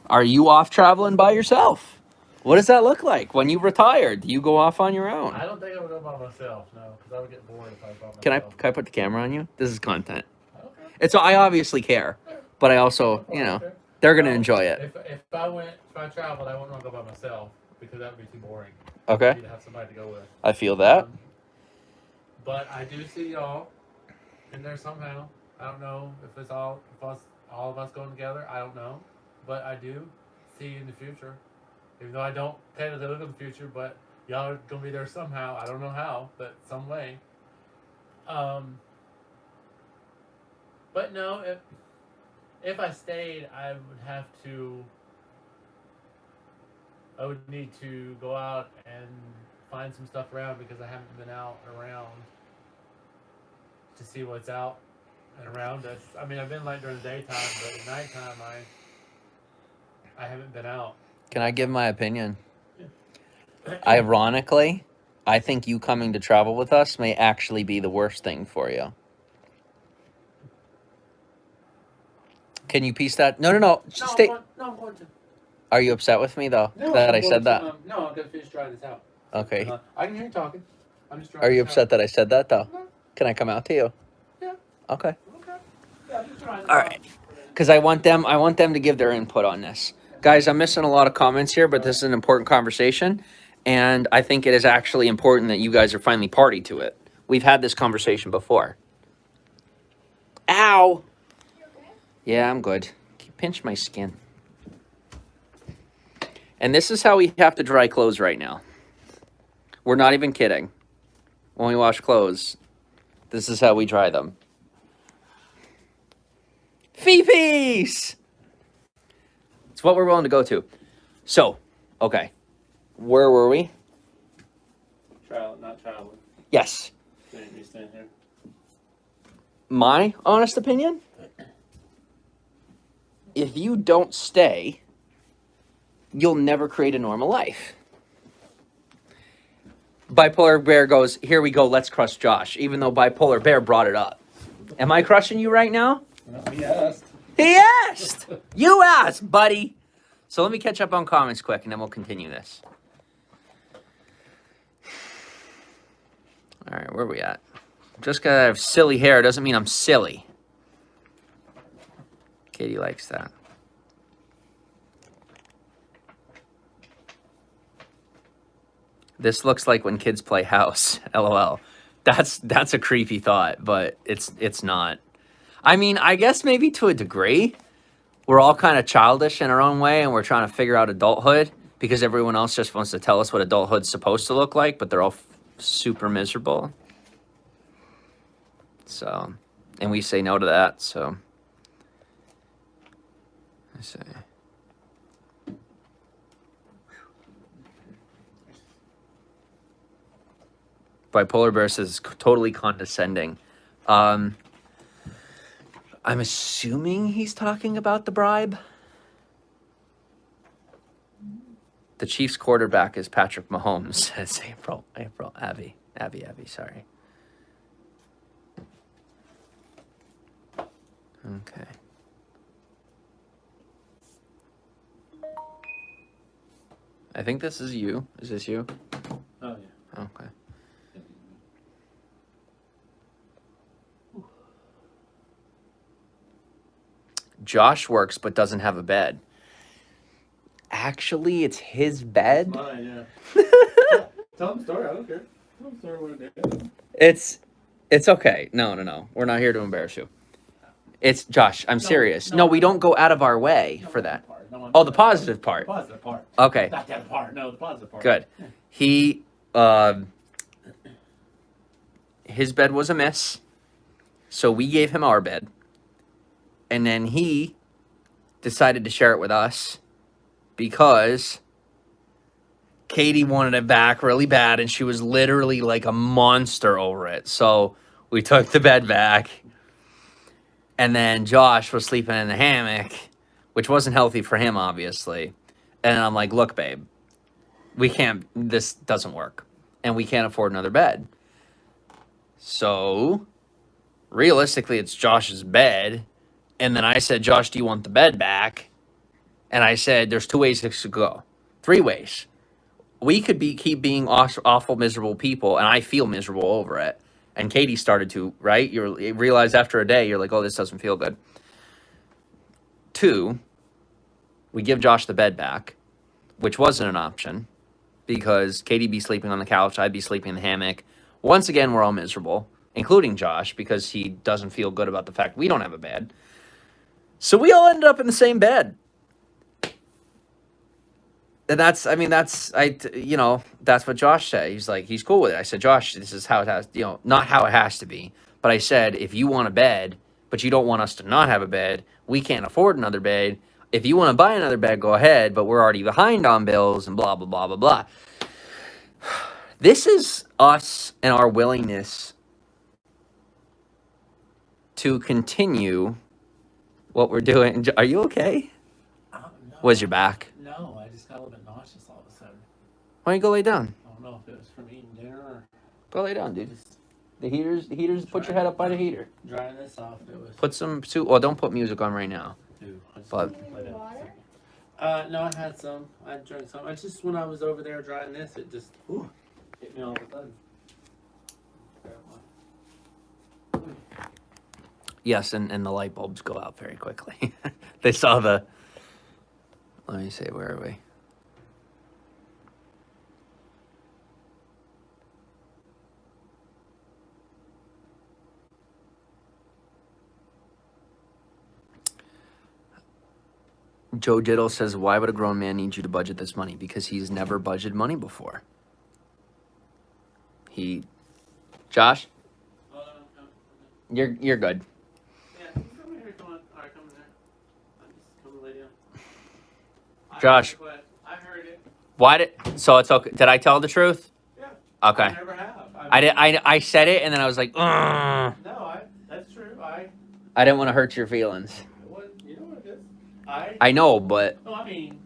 Are you off traveling by yourself? What does that look like when you retire? Do you go off on your own? I don't think I would go by myself, no, because I would get bored if I was by myself. Can I put the camera on you? This is content. Okay. I obviously care, but I also, they're going to enjoy it. If I traveled, I wouldn't want to go by myself because that would be too boring. Okay. I need to have somebody to go with. I feel that. But I do see y'all in there somehow. I don't know if it's all of us going together. I don't know, but I do see you in the future. Even though I don't pay to live in the future, but y'all are gonna be there somehow. I don't know how, but some way. But no, if I stayed, I would need to go out and find some stuff around because I haven't been out and around to see what's out and around us. I mean, I've been like during the daytime, but at nighttime, I haven't been out. Can I give my opinion? Yeah. Ironically, I think you coming to travel with us may actually be the worst thing for you. Can you piece that? No. No, Stay. I'm going to. Are you upset with me, though, No, that I'm I going said to, that? no, I'm going to finish drying this out. Okay. I can hear you talking. I'm just Are you upset that I said that, though? No. Can I come out to you? Yeah. Okay. Okay. Yeah, I'm just trying this All out. right. Because I want them to give their input on this. Guys, I'm missing a lot of comments here, but this is an important conversation. And I think it is actually important that you guys are finally party to it. We've had this conversation before. Ow! Yeah, I'm good. Pinch my skin. And this is how we have to dry clothes right now. We're not even kidding. When we wash clothes, this is how we dry them. Fee-fees! It's what we're willing to go to. So, okay. Where were we? Not traveling. Yes. You stand here. My honest opinion? If you don't stay, you'll never create a normal life. Bipolar Bear goes, here we go, let's crush Josh, even though Bipolar Bear brought it up. Am I crushing you right now? No, he asked. He asked! You asked, buddy! So let me catch up on comments quick, and then we'll continue this. All right, where are we at? Just because I have silly hair doesn't mean I'm silly. Katie likes that. This looks like when kids play house. LOL. That's a creepy thought, but it's not. I mean, I guess maybe to a degree. We're all kind of childish in our own way, and we're trying to figure out adulthood because everyone else just wants to tell us what adulthood's supposed to look like, but they're all super miserable. So, and we say no to that, so. I say. Bipolar Bear says totally condescending. I'm assuming he's talking about the bribe. The Chiefs quarterback is Patrick Mahomes, says Abby, sorry. Okay. I think this is you. Is this you? Oh, yeah. Okay. Josh works but doesn't have a bed. Actually, it's his bed. Mine, yeah. Tell him the story. I don't care. Tell him the story what it is. It's okay. No. We're not here to embarrass you. It's Josh. I'm No, serious. no, No, we no. don't go out of our way No, for that's that. part. No, Oh, the positive part. The positive part. Okay. Not that part. No, the positive part. Good. Yeah. He, his bed was a miss, so we gave him our bed, and then he decided to share it with us because Katie wanted it back really bad, and she was literally like a monster over it. So we took the bed back, and then Josh was sleeping in the hammock, which wasn't healthy for him, obviously. And I'm like, look, babe, we can't, this doesn't work, and we can't afford another bed. So realistically, it's Josh's bed. And then I said, Josh, do you want the bed back? And I said, there's 2 ways this could go. 3 ways. We could keep being awful, miserable people, and I feel miserable over it. And Katie started to, right? You realize after a day, you're like, oh, this doesn't feel good. 2, we give Josh the bed back, which wasn't an option because Katie'd be sleeping on the couch, I'd be sleeping in the hammock. Once again, we're all miserable, including Josh, because he doesn't feel good about the fact we don't have a bed. So we all ended up in the same bed. And that's what Josh said. He's like, he's cool with it. I said, Josh, this is how it has, not how it has to be. But I said, if you want a bed, but you don't want us to not have a bed, we can't afford another bed. If you want to buy another bed, go ahead, but we're already behind on bills and blah, blah, blah, blah, blah. This is us and our willingness to continue what we're doing. Are you okay? No, Was your back? No, I just got a little bit nauseous all of a sudden. Why don't you go lay down? I don't know if it was from eating dinner or Go lay down, dude. just The heaters, put your head up by the heater. drying this off. It was. Put some soup. Well, don't put music on right now. But- Lay down. No, I had some. I drank some. I just when I was over there drying this, it just hit me all of a sudden. Yes, and the light bulbs go out very quickly. They saw the. Let me see, where are we? Joe Diddle says, why would a grown man need you to budget this money? Because he's never budgeted money before. Josh, Oh, no. you're good. Yeah, come here. Come on. All right, come in there. I'm just coming lay down. Josh. I heard it. Why so it's okay. Did I tell the truth? Yeah. Okay. I never have. I said it and then I was like, ugh. No, that's true. I didn't want to hurt your feelings. You know what it is. I know, but No, I mean,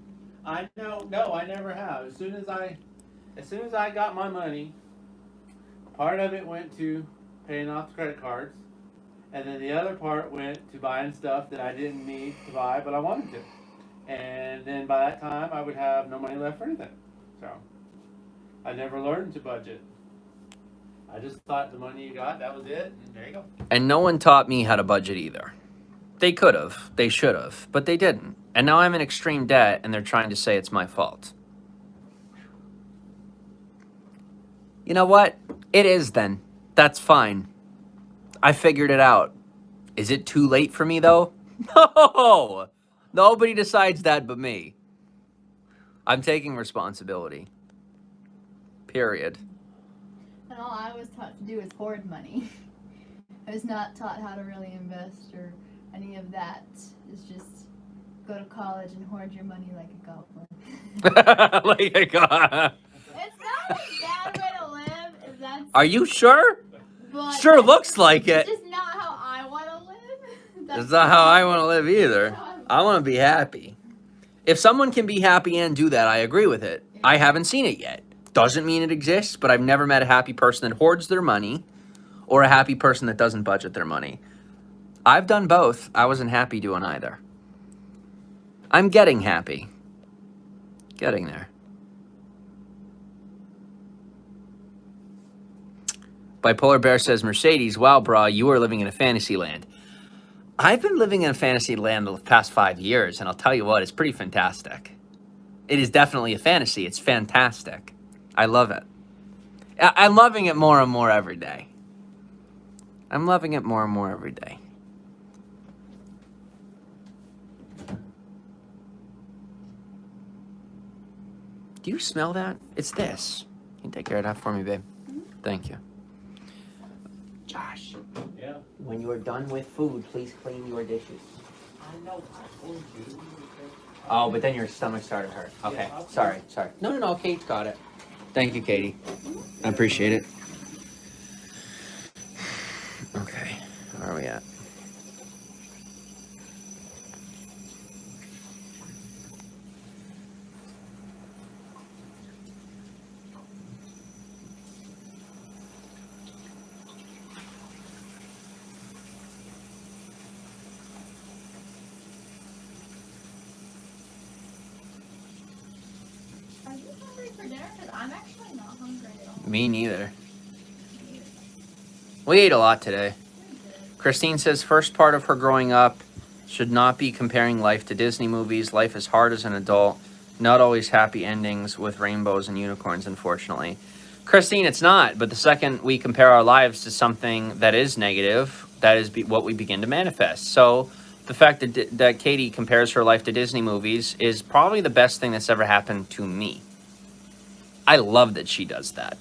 I know. No, I never have. As soon as I got my money, part of it went to paying off the credit cards, and then the other part went to buying stuff that I didn't need to buy, but I wanted to. And then by that time, I would have no money left for anything. So I never learned to budget. I just thought the money you got, that was it, and there you go. and no one taught me how to budget either. They could have, they should have, but they didn't. And now I'm in extreme debt and they're trying to say it's my fault. You know what? It is then. That's fine. I figured it out. Is it too late for me though? No! Nobody decides that but me. I'm taking responsibility. Period. And all I was taught to do is hoard money. I was not taught how to really invest or any of that. It's just go to college and hoard your money like a goblin. Like a god. It's not a bad way to live, if that's. Are you sure? But Sure looks like it. It's just not how I want to live. It's not how I want to live either. I want to be happy. If someone can be happy and do that, I agree with it. I haven't seen it yet. Doesn't mean it exists, but I've never met a happy person that hoards their money or a happy person that doesn't budget their money. I've done both. I wasn't happy doing either. I'm getting happy. Getting there. Bipolar Bear says, Mercedes, wow, brah, you are living in a fantasy land. I've been living in a fantasy land the past 5 years, and I'll tell you what, it's pretty fantastic. It is definitely a fantasy. It's fantastic. I love it. I'm loving it more and more every day. I'm loving it more and more every day. Do you smell that? It's this. Can you take care of that for me, babe? Thank you. Josh. Yeah. When you are done with food, please clean your dishes. I know. I told you. Oh, but then your stomach started to hurt. Okay. Sorry. No. Kate's got it. Thank you, Katie. I appreciate it. Okay. Where are we at? Are you hungry for dinner? Because I'm actually not hungry at all. Me neither. We ate a lot today. Christine says first part of her growing up should not be comparing life to Disney movies. Life is hard as an adult. Not always happy endings with rainbows and unicorns, unfortunately. Christine, it's not. But the second we compare our lives to something that is negative, that is what we begin to manifest. So the fact that Katie compares her life to Disney movies is probably the best thing that's ever happened to me. I love that she does that.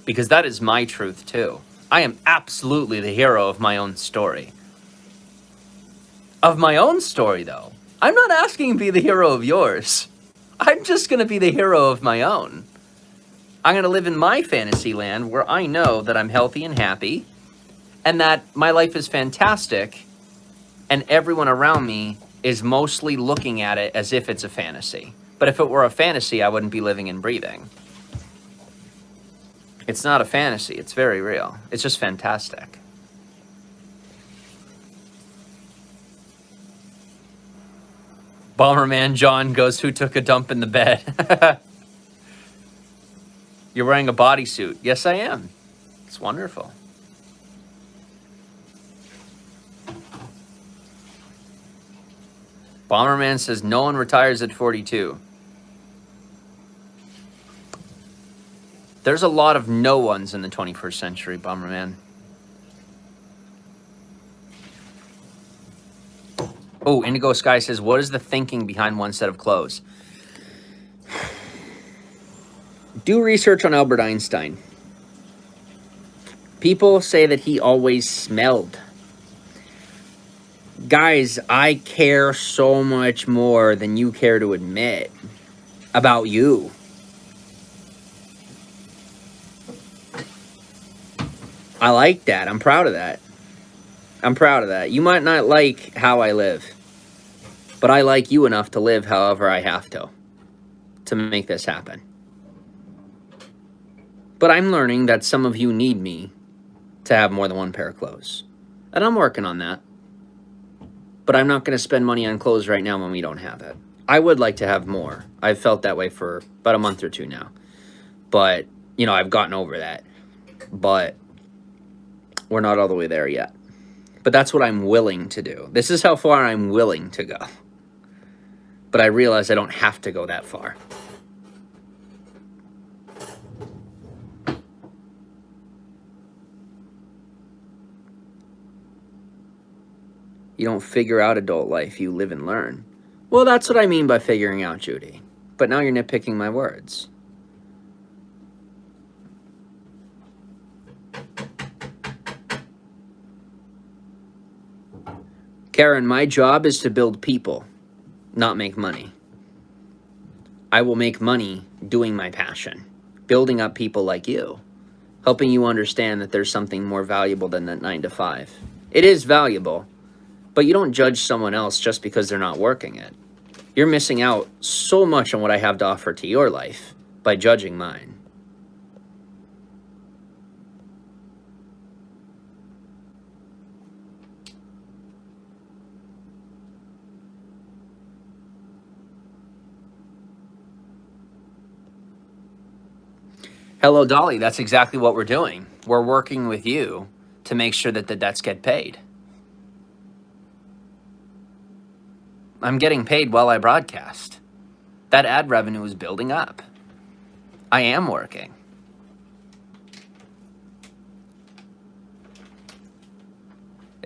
Because that is my truth, too. I am absolutely the hero of my own story. Of my own story, though. I'm not asking to be the hero of yours. I'm just going to be the hero of my own. I'm going to live in my fantasy land where I know that I'm healthy and happy and that my life is fantastic and everyone around me is mostly looking at it as if it's a fantasy. But if it were a fantasy, I wouldn't be living and breathing. It's not a fantasy. It's very real. It's just fantastic. Bomberman John goes, who took a dump in the bed? You're wearing a bodysuit. Yes, I am. It's wonderful. Bomberman says, no one retires at 42. There's a lot of no ones in the 21st century, Bomberman. Oh, Indigo Sky says, what is the thinking behind one set of clothes? Do research on Albert Einstein. People say that he always smelled. Guys, I care so much more than you care to admit about you. I like that. I'm proud of that. I'm proud of that. You might not like how I live, but I like you enough to live however I have to make this happen. But I'm learning that some of you need me to have more than one pair of clothes. And I'm working on that. But I'm not going to spend money on clothes right now when we don't have it. I would like to have more. I've felt that way for about a month or two now. But, I've gotten over that. But we're not all the way there yet. But that's what I'm willing to do. This is how far I'm willing to go. But I realize I don't have to go that far. You don't figure out adult life, you live and learn. Well, that's what I mean by figuring out, Judy. But now you're nitpicking my words. Karen, my job is to build people, not make money. I will make money doing my passion, building up people like you, helping you understand that there's something more valuable than that 9 to 5. It is valuable, but you don't judge someone else just because they're not working it. You're missing out so much on what I have to offer to your life by judging mine. Hello, Dolly. That's exactly what we're doing. We're working with you to make sure that the debts get paid. I'm getting paid while I broadcast. That ad revenue is building up. I am working.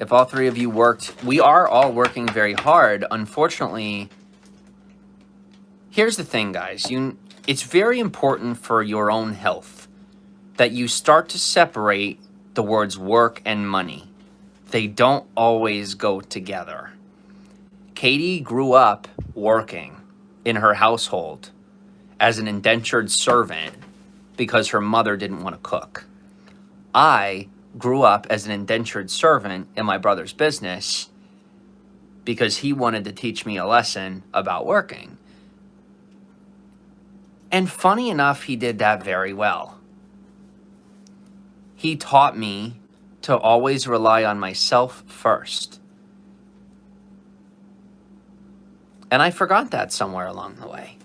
If all three of you worked, we are all working very hard. Unfortunately, here's the thing, guys. It's very important for your own health that you start to separate the words work and money. They don't always go together. Katie grew up working in her household as an indentured servant because her mother didn't want to cook. I grew up as an indentured servant in my brother's business because he wanted to teach me a lesson about working. And funny enough, he did that very well. He taught me to always rely on myself first. And I forgot that somewhere along the way.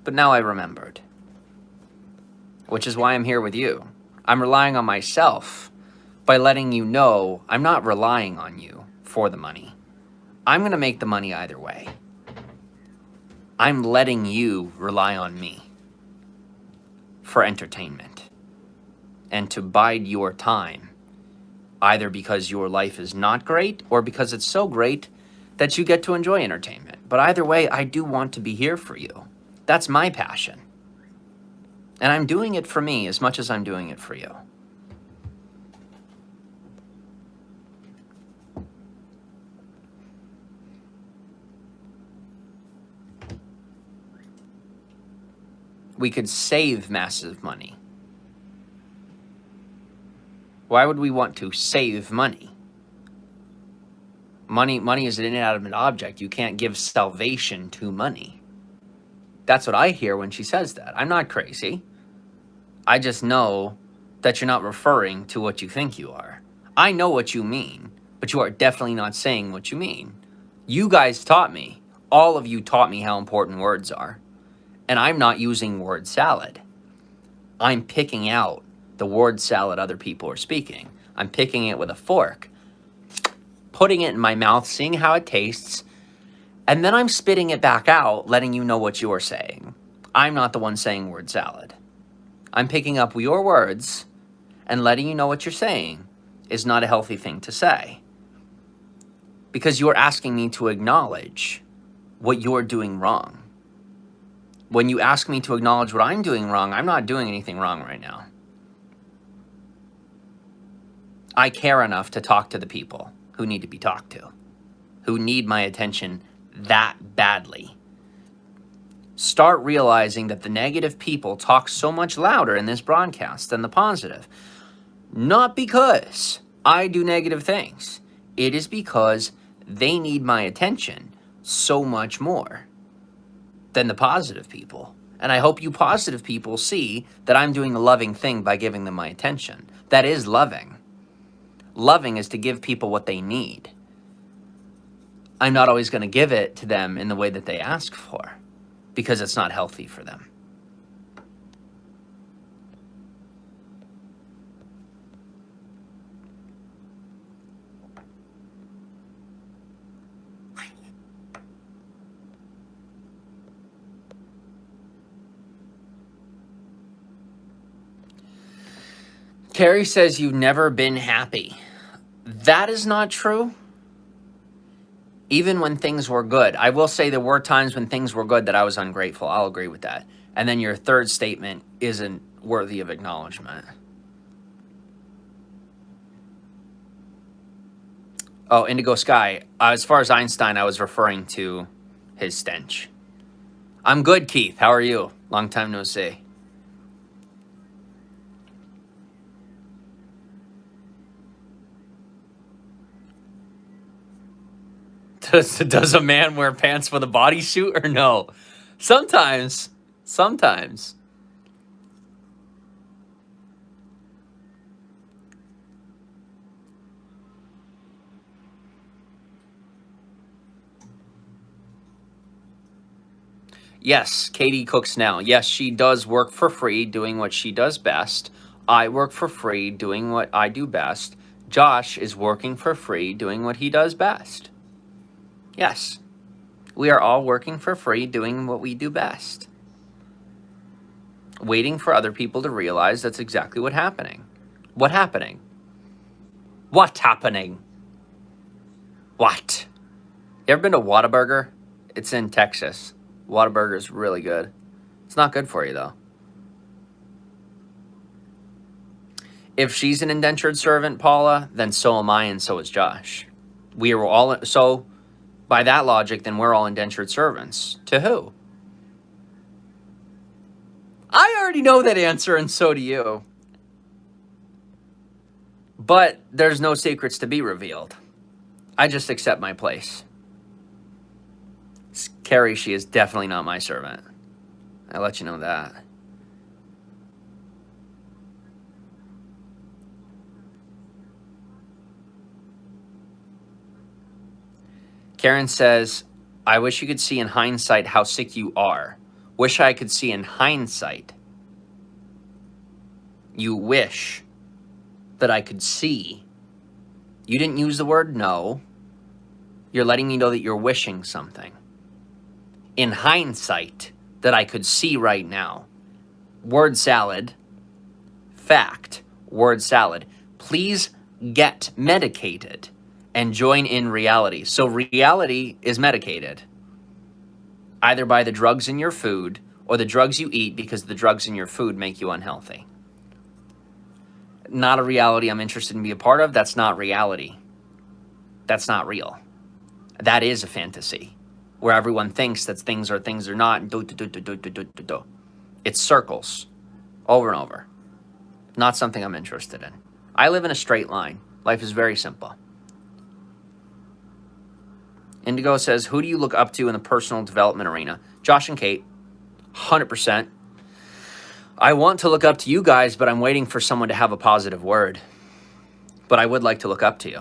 But now I remembered. Which is why I'm here with you. I'm relying on myself by letting you know I'm not relying on you for the money. I'm going to make the money either way. I'm letting you rely on me for entertainment and to bide your time, either because your life is not great or because it's so great that you get to enjoy entertainment. But either way, I do want to be here for you. That's my passion. And I'm doing it for me as much as I'm doing it for you. We could save massive money. Why would we want to save money? Money is an inanimate object. You can't give salvation to money. That's what I hear when she says that. I'm not crazy. I just know that you're not referring to what you think you are. I know what you mean, but you are definitely not saying what you mean. You guys taught me. All of you taught me how important words are. And I'm not using word salad. I'm picking out the word salad other people are speaking. I'm picking it with a fork, putting it in my mouth, seeing how it tastes, and then I'm spitting it back out, letting you know what you are saying. I'm not the one saying word salad. I'm picking up your words and letting you know what you're saying is not a healthy thing to say. Because you're asking me to acknowledge what you're doing wrong. When you ask me to acknowledge what I'm doing wrong, I'm not doing anything wrong right now. I care enough to talk to the people who need to be talked to, who need my attention that badly. Start realizing that the negative people talk so much louder in this broadcast than the positive. Not because I do negative things. It is because they need my attention so much more than the positive people. And I hope you positive people see that I'm doing a loving thing by giving them my attention. That is loving. Loving is to give people what they need. I'm not always going to give it to them in the way that they ask for because it's not healthy for them. Carrie says you've never been happy. That is not true. Even when things were good. I will say there were times when things were good that I was ungrateful. I'll agree with that. And then your third statement isn't worthy of acknowledgement. Oh, Indigo Sky. As far as Einstein, I was referring to his stench. I'm good, Keith. How are you? Long time no see. Does a man wear pants with a bodysuit or no? Sometimes. Yes, Katie cooks now. Yes, she does work for free doing what she does best. I work for free doing what I do best. Josh is working for free doing what he does best. Yes, we are all working for free doing what we do best. Waiting for other people to realize that's exactly what's happening. What's happening? What? You ever been to Whataburger? It's in Texas. Whataburger is really good. It's not good for you, though. If she's an indentured servant, Paula, then so am I and so is Josh. We are all... So, by that logic, then we're all indentured servants. To who? I already know that answer, and so do you. But there's no secrets to be revealed. I just accept my place. Carrie, she is definitely not my servant. I'll let you know that. Karen says, I wish you could see in hindsight how sick you are. Wish I could see in hindsight. You wish that I could see. You didn't use the word no. You're letting me know that you're wishing something. In hindsight, that I could see right now. Word salad. Fact. Word salad. Please get medicated and join in reality. So reality is medicated. Either by the drugs in your food or the drugs you eat because the drugs in your food make you unhealthy. Not a reality I'm interested in being a part of. That's not reality. That's not real. That is a fantasy where everyone thinks that things are not. It's circles over and over. Not something I'm interested in. I live in a straight line. Life is very simple. Indigo says, who do you look up to in the personal development arena? Josh and Kate, 100%. I want to look up to you guys, but I'm waiting for someone to have a positive word. But I would like to look up to you.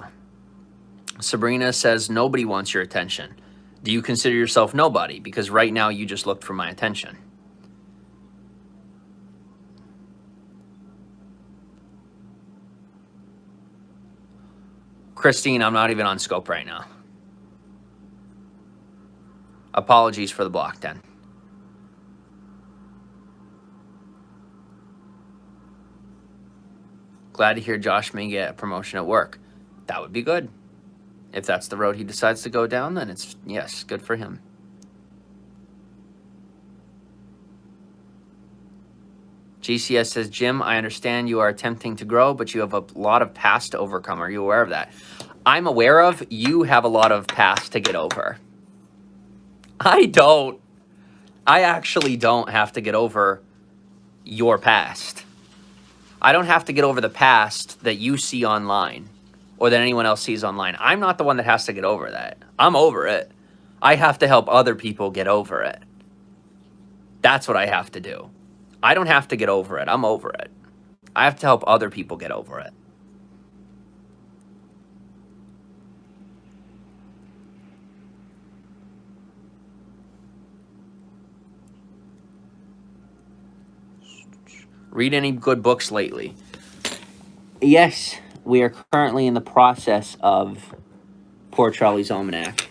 Sabrina says, nobody wants your attention. Do you consider yourself nobody? Because right now you just looked for my attention. Christine, I'm not even on scope right now. Apologies for the block, then. Glad to hear Josh may get a promotion at work. That would be good. If that's the road he decides to go down, then it's, yes, good for him. GCS says, Jim, I understand you are attempting to grow, but you have a lot of past to overcome. Are you aware of that? I'm aware of. You have a lot of past to get over. I don't. I actually don't have to get over your past. I don't have to get over the past that you see online or that anyone else sees online. I'm not the one that has to get over that. I'm over it. I have to help other people get over it. That's what I have to do. I don't have to get over it. I'm over it. I have to help other people get over it. Read any good books lately? Yes, we are currently in the process of Poor Charlie's Almanac.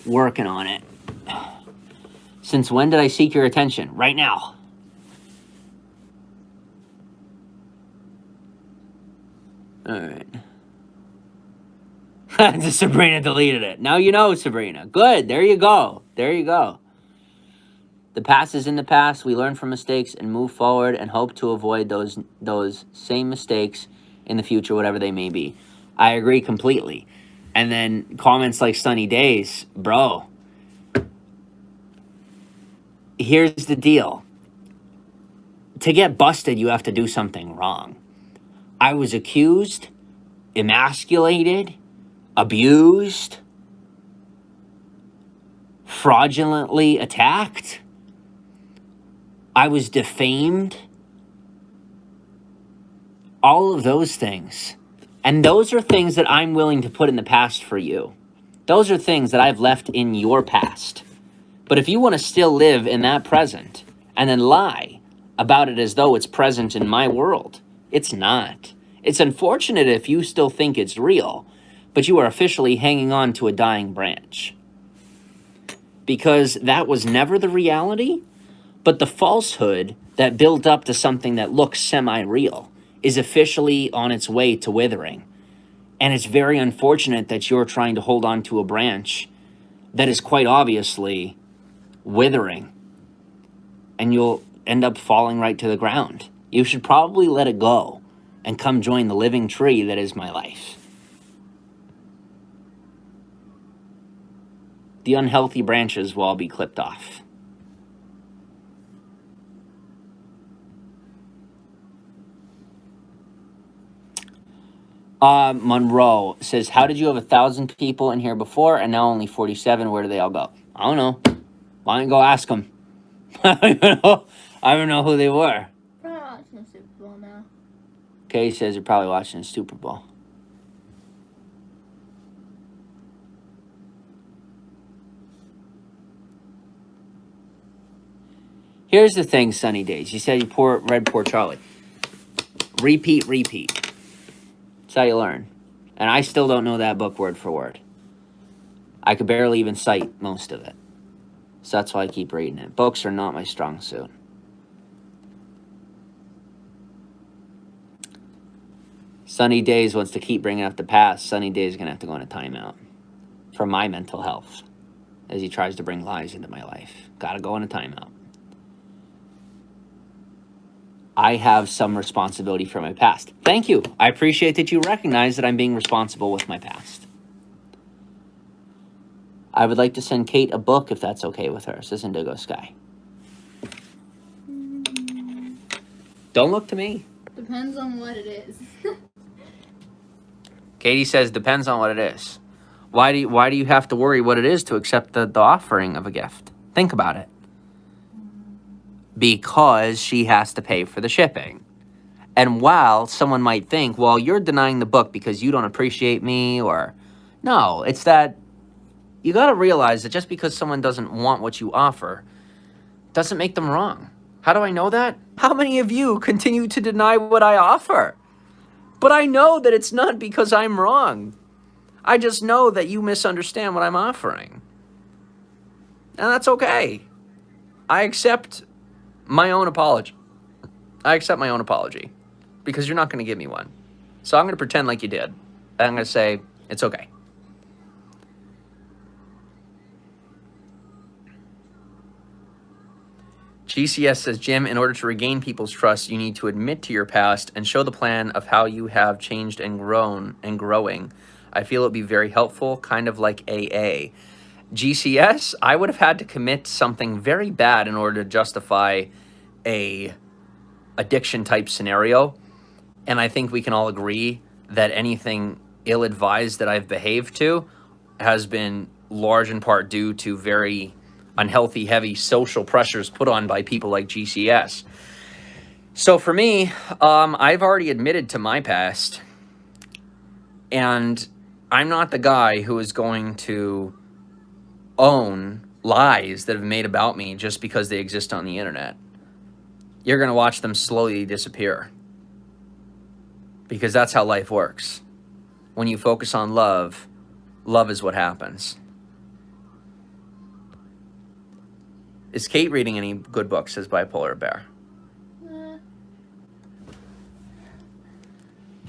Working on it. Since when did I seek your attention? Right now. Alright. Sabrina deleted it. Now you know, Sabrina. Good. There you go. There you go. The past is in the past. We learn from mistakes and move forward and hope to avoid those same mistakes in the future, whatever they may be. I agree completely. And then comments like Sunny Days, bro. Here's the deal. To get busted, you have to do something wrong. I was accused, emasculated, abused, fraudulently attacked. I was defamed. All of those things. And those are things that I'm willing to put in the past for you. Those are things that I've left in your past. But if you want to still live in that present and then lie about it as though it's present in my world, it's not. It's unfortunate if you still think it's real, but you are officially hanging on to a dying branch. Because that was never the reality. But the falsehood that built up to something that looks semi-real is officially on its way to withering. And it's very unfortunate that you're trying to hold on to a branch that is quite obviously withering, and you'll end up falling right to the ground. You should probably let it go and come join the living tree that is my life. The unhealthy branches will all be clipped off. Monroe says, how did you have 1,000 people in here before and now only 47? Where do they all go? I don't know. Why don't you go ask them? I don't know who they were. Probably watching the Super Bowl now. Kay says you're probably watching the Super Bowl. Here's the thing, Sunny Days. You said you read Poor Charlie. Repeat. That's how you learn. And I still don't know that book word for word. I could barely even cite most of it. So that's why I keep reading it. Books are not my strong suit. Sunny Days wants to keep bringing up the past. Sunny Days is going to have to go on a timeout for my mental health as he tries to bring lies into my life. Got to go on a timeout. I have some responsibility for my past. Thank you. I appreciate that you recognize that I'm being responsible with my past. I would like to send Kate a book if that's okay with her, says Indigo Sky. Don't look to me. Depends on what it is. Katie says, depends on what it is. Why do you have to worry what it is to accept the offering of a gift? Think about it. Because she has to pay for the shipping. And while someone might think, well, you're denying the book because you don't appreciate me, or no, it's that you got to realize that just because someone doesn't want what you offer doesn't make them wrong. How do I know that? How many of you continue to deny what I offer? But I know that it's not because I'm wrong. I just know that you misunderstand what I'm offering. And that's okay. I accept my own apology. Because you're not going to give me one. So I'm going to pretend like you did. And I'm going to say, it's okay. GCS says, Jim, in order to regain people's trust, you need to admit to your past and show the plan of how you have changed and grown and growing. I feel it would be very helpful, kind of like AA. GCS, I would have had to commit something very bad in order to justify a addiction type scenario. And I think we can all agree that anything ill-advised that I've behaved to has been large in part due to very unhealthy, heavy social pressures put on by people like GCS. So for me, I've already admitted to my past, and I'm not the guy who is going to own lies that have made about me just because they exist on the internet. You're going to watch them slowly disappear, because that's how life works. When you focus on love, love is what happens. Is Kate reading any good books, says Bipolar Bear?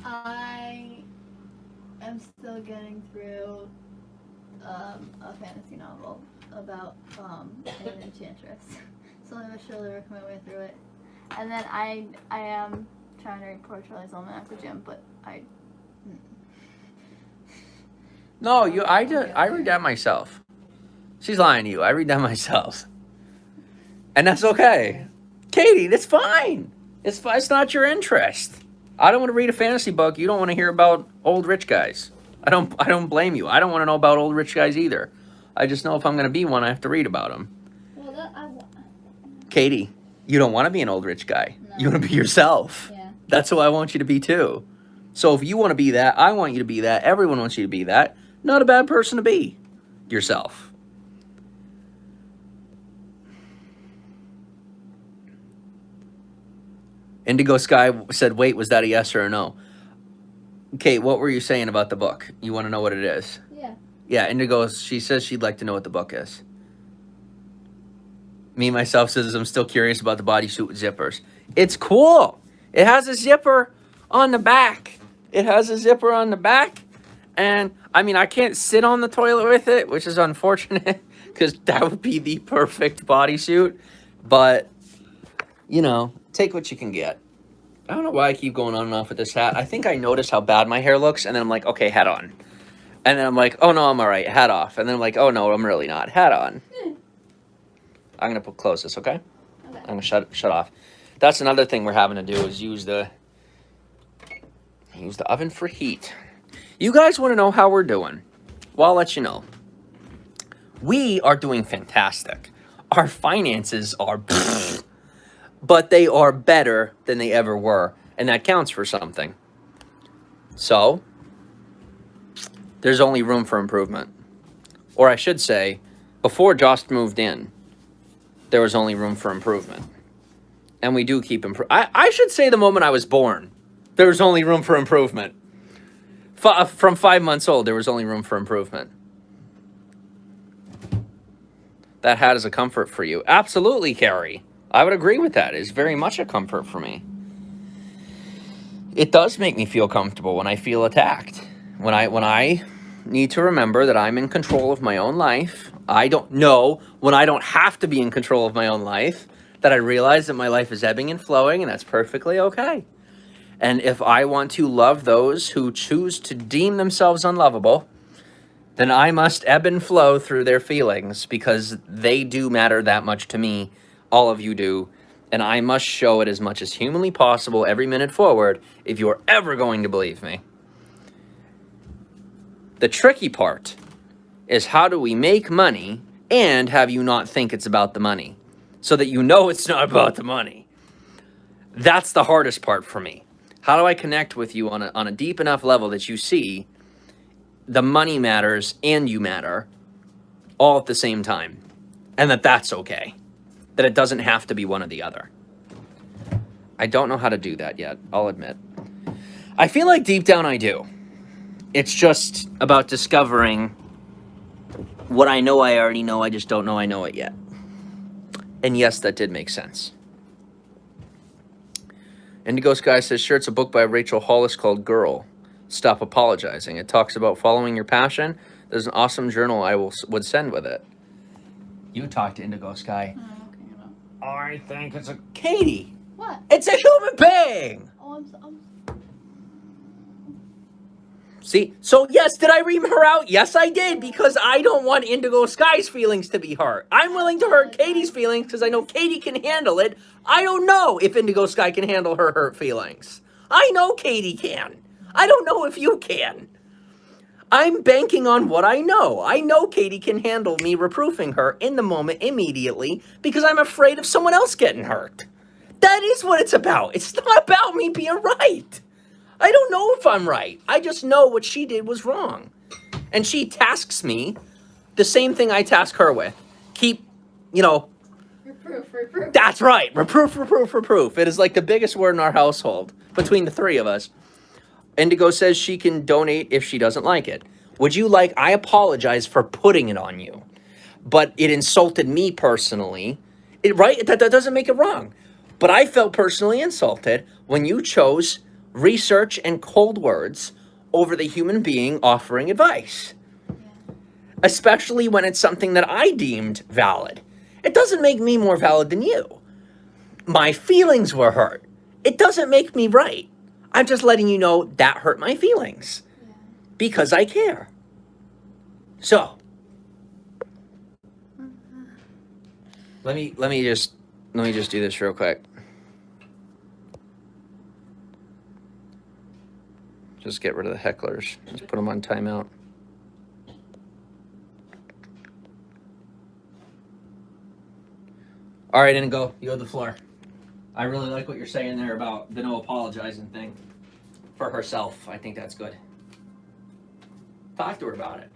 I am still getting through a fantasy novel about an enchantress. So I'm going to slowly work my way through it. And then I am trying to read Poor Charlie's Almanac with Jim, but No, I read that myself. She's lying to you. I read that myself. And that's okay. Katie, that's fine. It's not your interest. I don't want to read a fantasy book. You don't want to hear about old rich guys. I don't blame you. I don't want to know about old rich guys either. I just know if I'm going to be one, I have to read about them. Well, Katie, you don't want to be an old rich guy. No. You want to be yourself. Yeah. That's who I want you to be too. So if you want to be that, I want you to be that. Everyone wants you to be that. Not a bad person to be. Yourself. Indigo Sky said, wait, was that a yes or a no? Kate, what were you saying about the book? You want to know what it is? Yeah. Yeah, Indigo, she says she'd like to know what the book is. Me, myself, says I'm still curious about the bodysuit with zippers. It's cool. It has a zipper on the back. And I mean, I can't sit on the toilet with it, which is unfortunate because that would be the perfect bodysuit. But, you know, take what you can get. I don't know why I keep going on and off with this hat. I think I notice how bad my hair looks, and then I'm like, okay, hat on. And then I'm like, oh no, I'm all right, hat off. And then I'm like, oh no, I'm really not, hat on. I'm gonna close this, okay? Okay. I'm gonna shut off. That's another thing we're having to do is use the oven for heat. You guys want to know how we're doing? Well, I'll let you know. We are doing fantastic. Our finances are, but they are better than they ever were, and that counts for something. So, there's only room for improvement. Or I should say, before Jost moved in, there was only room for improvement. And we do keep improving. I should say the moment I was born, there was only room for improvement. From 5 months old, there was only room for improvement. That hat is a comfort for you. Absolutely, Carrie. I would agree with that. It's very much a comfort for me. It does make me feel comfortable when I feel attacked. When I need to remember that I'm in control of my own life. I don't know when I don't have to be in control of my own life, that I realize that my life is ebbing and flowing, and that's perfectly okay. And if I want to love those who choose to deem themselves unlovable, then I must ebb and flow through their feelings because they do matter that much to me. All of you do. And I must show it as much as humanly possible every minute forward if you're ever going to believe me. The tricky part is how do we make money and have you not think it's about the money so that you know it's not about the money. That's the hardest part for me. How do I connect with you on a deep enough level that you see the money matters and you matter all at the same time, and that's okay, that it doesn't have to be one or the other. I don't know how to do that yet, I'll admit. I feel like deep down I do. It's just about discovering what I know I already know, I just don't know I know it yet. And yes, that did make sense. Indigo Sky says, sure, it's a book by Rachel Hollis called Girl, Stop Apologizing. It talks about following your passion. There's an awesome journal I would send with it. You talk to Indigo Sky. I think it's a... Katie! What? It's a human being! Oh, I'm See? So, yes, did I ream her out? Yes, I did, because I don't want Indigo Sky's feelings to be hurt. I'm willing to hurt Katie's feelings because I know Katie can handle it. I don't know if Indigo Sky can handle her hurt feelings. I know Katie can. I don't know if you can. I'm banking on what I know. I know Katie can handle me reproofing her in the moment immediately because I'm afraid of someone else getting hurt. That is what it's about. It's not about me being right. I don't know if I'm right. I just know what she did was wrong. And she tasks me the same thing I task her with. Keep, Reproof. That's right. Reproof. It is like the biggest word in our household between the three of us. Indigo says she can donate if she doesn't like it. Would you like... I apologize for putting it on you, but it insulted me personally. Right? That doesn't make it wrong. But I felt personally insulted when you chose research and cold words over the human being offering advice. Especially when it's something that I deemed valid. It doesn't make me more valid than you. My feelings were hurt. It doesn't make me right. I'm just letting you know that hurt my feelings. Yeah. Because I care. So. Let me just do this real quick. Just get rid of the hecklers. Just put them on timeout. All right, Indigo, you have the floor. I really like what you're saying there about the no apologizing thing for herself. I think that's good. Talk to her about it.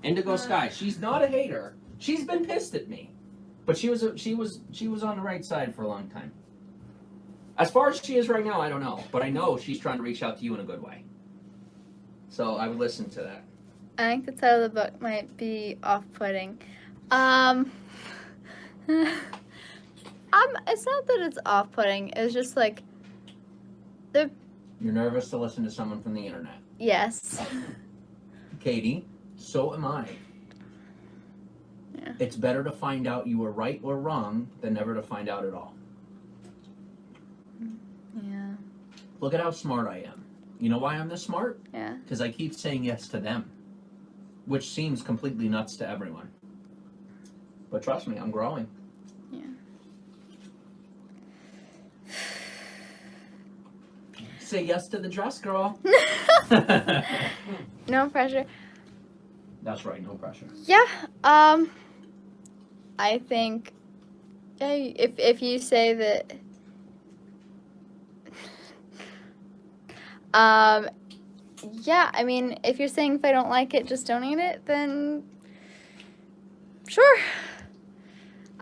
Indigo Sky, she's not a hater. She's been pissed at me, but she was on the right side for a long time. As far as she is right now, I don't know, but I know she's trying to reach out to you in a good way. So I would listen to that. I think the title of the book might be off-putting. It's not that it's off-putting. It's just like You're nervous to listen to someone from the internet. Yes. Katie, so am I. Yeah. It's better to find out you were right or wrong than never to find out at all. Yeah. Look at how smart I am. You know why I'm this smart? Yeah. Because I keep saying yes to them, which seems completely nuts to everyone. But trust me, I'm growing. Yeah. Say yes to the dress, girl. No pressure. That's right, no pressure. Yeah. I think if you say that yeah, I mean, if you're saying if I don't like it, just don't eat it, then sure.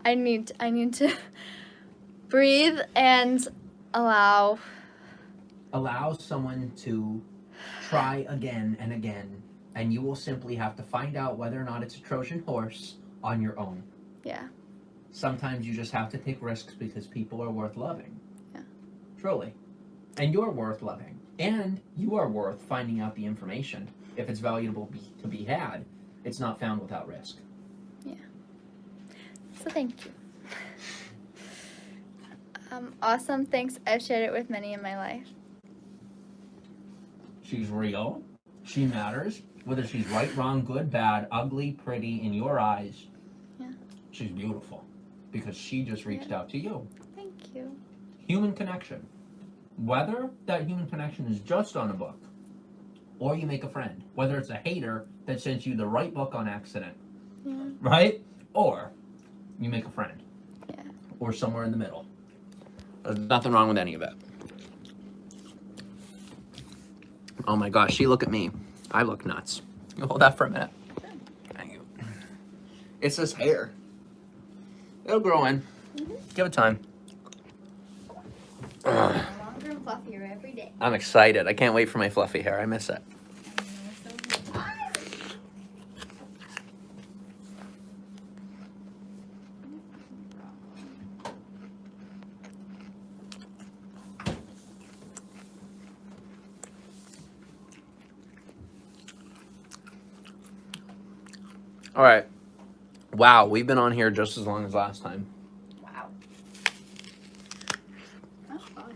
I need to breathe and allow someone to try again and again, and you will simply have to find out whether or not it's a Trojan horse on your own. Yeah. Sometimes you just have to take risks because people are worth loving. Yeah. Truly. And you're worth loving. And you are worth finding out the information. If it's valuable to be had, it's not found without risk. Yeah. So thank you. Awesome. Thanks. I've shared it with many in my life. She's real. She matters. Whether she's right, wrong, good, bad, ugly, pretty, in your eyes. Yeah. She's beautiful. Because she just reached out to you. Thank you. Human connection. Whether that human connection is just on a book, or you make a friend. Whether it's a hater that sent you the right book on accident. Yeah. Right? Or you make a friend. Yeah. Or somewhere in the middle. There's nothing wrong with any of it. Oh my gosh, she look at me. I look nuts. You hold that for a minute. Thank you. It's this hair. It'll grow in. Give it time. Longer and fluffier every day. I'm excited. I can't wait for my fluffy hair. I miss it. All right. Wow, we've been on here just as long as last time. Wow. That's fun.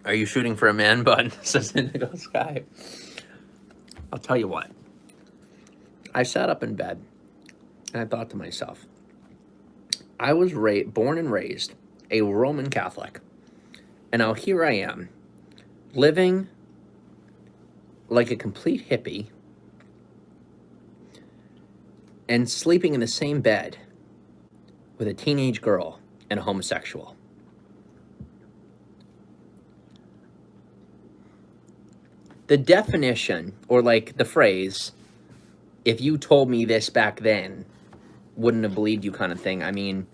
Are you shooting for a man bun? Says Indigo Sky. I'll tell you what. I sat up in bed and I thought to myself, I was born and raised a Roman Catholic. And now here I am, living like a complete hippie and sleeping in the same bed with a teenage girl and a homosexual. The definition, or like the phrase, if you told me this back then, wouldn't have believed you kind of thing. I mean,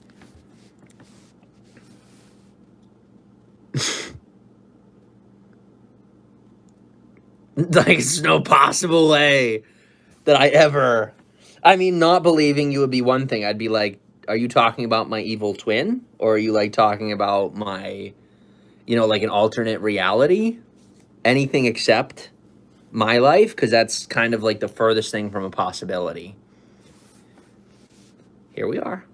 like, it's no possible way that I ever, I mean, not believing you would be one thing. I'd be like, are you talking about my evil twin? Or are you like talking about my, you know, like an alternate reality? Anything except my life? Because that's kind of like the furthest thing from a possibility. Here we are.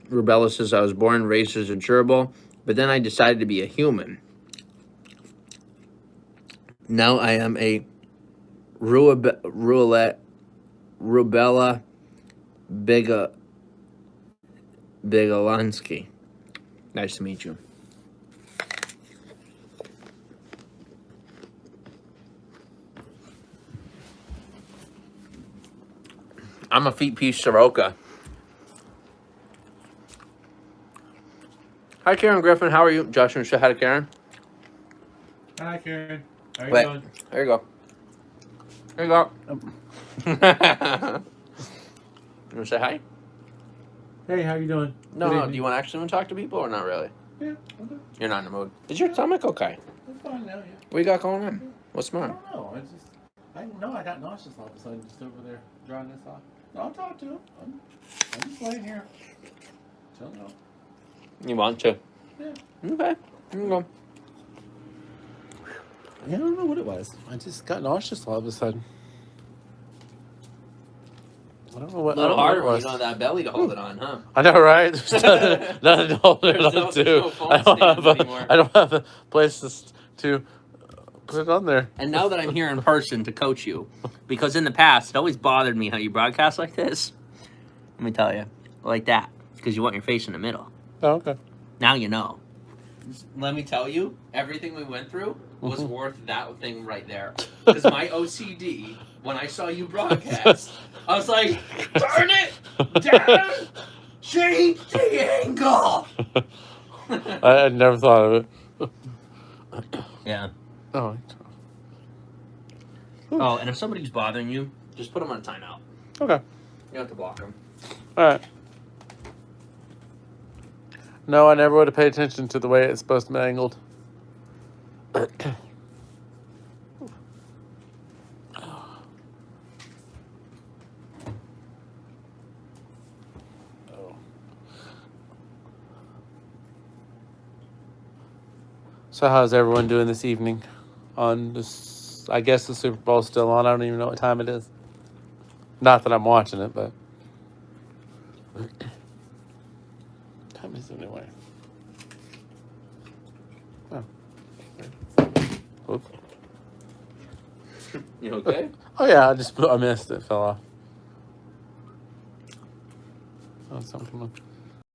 Rubella says, I was born and raised as a gerbil, but then I decided to be a human. Now I am a Rubella Bigolansky. Nice to meet you. I'm a feet piece Saroka. Hi, Karen Griffin. How are you? Josh, and say hi to Karen. Hi, Karen. How are you Wait, doing? there you go. There you go. You want to say hi? Hey, how you doing? No, Good no. evening. Do you want to actually talk to people or not really? Yeah, okay. You're not in the mood. Is your stomach okay? It's fine now, yeah. What you got going on? What's the I matter? don't know. I got nauseous all of a sudden, just over there drawing this off. No, I'll talk to him. I'm just laying here. Chilling out. You want to? Yeah. Okay. You can go. Yeah, I don't know what it was. I just got nauseous all of a sudden. I don't know what, A little harder it when was. you don't have that belly to hold it on, huh? I know, right? There's nothing to hold it There's on no to. phone I don't stands have anymore. I don't have a place to put it on there. And now that I'm here in person to coach you, because in the past it always bothered me how you broadcast like this. Let me tell you, like that, because you want your face in the middle. Oh, okay. Now you know. Let me tell you, everything we went through was Mhm. worth that thing right there. Because my OCD, when I saw you broadcast, I was like, turn it down, change the angle. I never thought of it. Yeah. Oh, Oh, and if somebody's bothering you, just put them on a timeout. okay. You don't have to block them. All right. No, I never would have paid attention to the way it's supposed to be angled. So how's everyone doing this evening? On this, I guess the Super Bowl's still on. I don't even know what time it is. Not that I'm watching it, but time is it anyway? Oh. Oop. You okay? Oh yeah, I missed it. Fell off. Oh, something.